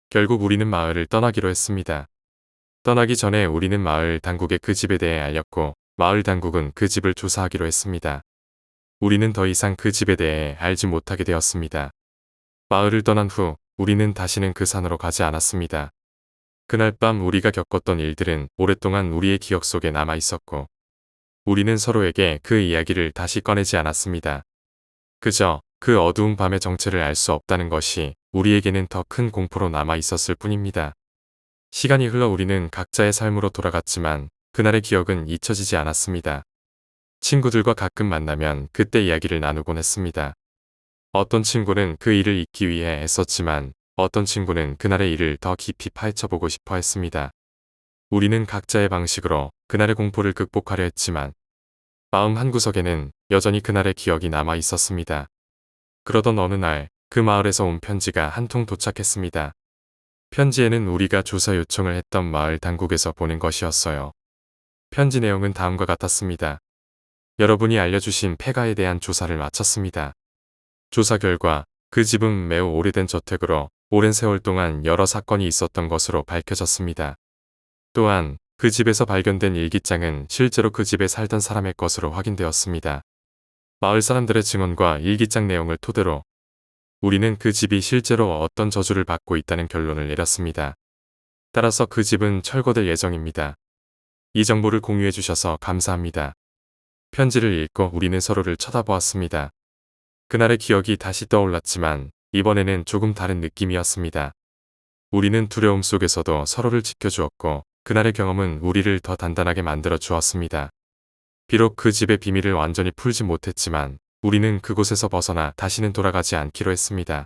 결국 우리는 마을을 떠나기로 했습니다. 떠나기 전에 우리는 마을 당국에 그 집에 대해 알렸고 마을 당국은 그 집을 조사하기로 했습니다. 우리는 더 이상 그 집에 대해 알지 못하게 되었습니다. 마을을 떠난 후 우리는 다시는 그 산으로 가지 않았습니다. 그날 밤 우리가 겪었던 일들은 오랫동안 우리의 기억 속에 남아 있었고 우리는 서로에게 그 이야기를 다시 꺼내지 않았습니다. 그저 그 어두운 밤의 정체를 알 수 없다는 것이 우리에게는 더 큰 공포로 남아 있었을 뿐입니다. 시간이 흘러 우리는 각자의 삶으로 돌아갔지만 그날의 기억은 잊혀지지 않았습니다. 친구들과 가끔 만나면 그때 이야기를 나누곤 했습니다. 어떤 친구는 그 일을 잊기 위해 애썼지만 어떤 친구는 그날의 일을 더 깊이 파헤쳐보고 싶어 했습니다. 우리는 각자의 방식으로 그날의 공포를 극복하려 했지만 마음 한구석에는 여전히 그날의 기억이 남아 있었습니다. 그러던 어느 날 그 마을에서 온 편지가 한 통 도착했습니다. 편지에는 우리가 조사 요청을 했던 마을 당국에서 보낸 것이었어요. 편지 내용은 다음과 같았습니다. 여러분이 알려주신 폐가에 대한 조사를 마쳤습니다. 조사 결과 그 집은 매우 오래된 저택으로 오랜 세월 동안 여러 사건이 있었던 것으로 밝혀졌습니다. 또한 그 집에서 발견된 일기장은 실제로 그 집에 살던 사람의 것으로 확인되었습니다. 마을 사람들의 증언과 일기장 내용을 토대로 우리는 그 집이 실제로 어떤 저주를 받고 있다는 결론을 내렸습니다. 따라서 그 집은 철거될 예정입니다. 이 정보를 공유해 주셔서 감사합니다. 편지를 읽고 우리는 서로를 쳐다보았습니다. 그날의 기억이 다시 떠올랐지만 이번에는 조금 다른 느낌이었습니다. 우리는 두려움 속에서도 서로를 지켜주었고 그날의 경험은 우리를 더 단단하게 만들어 주었습니다. 비록 그 집의 비밀을 완전히 풀지 못했지만 우리는 그곳에서 벗어나 다시는 돌아가지 않기로 했습니다.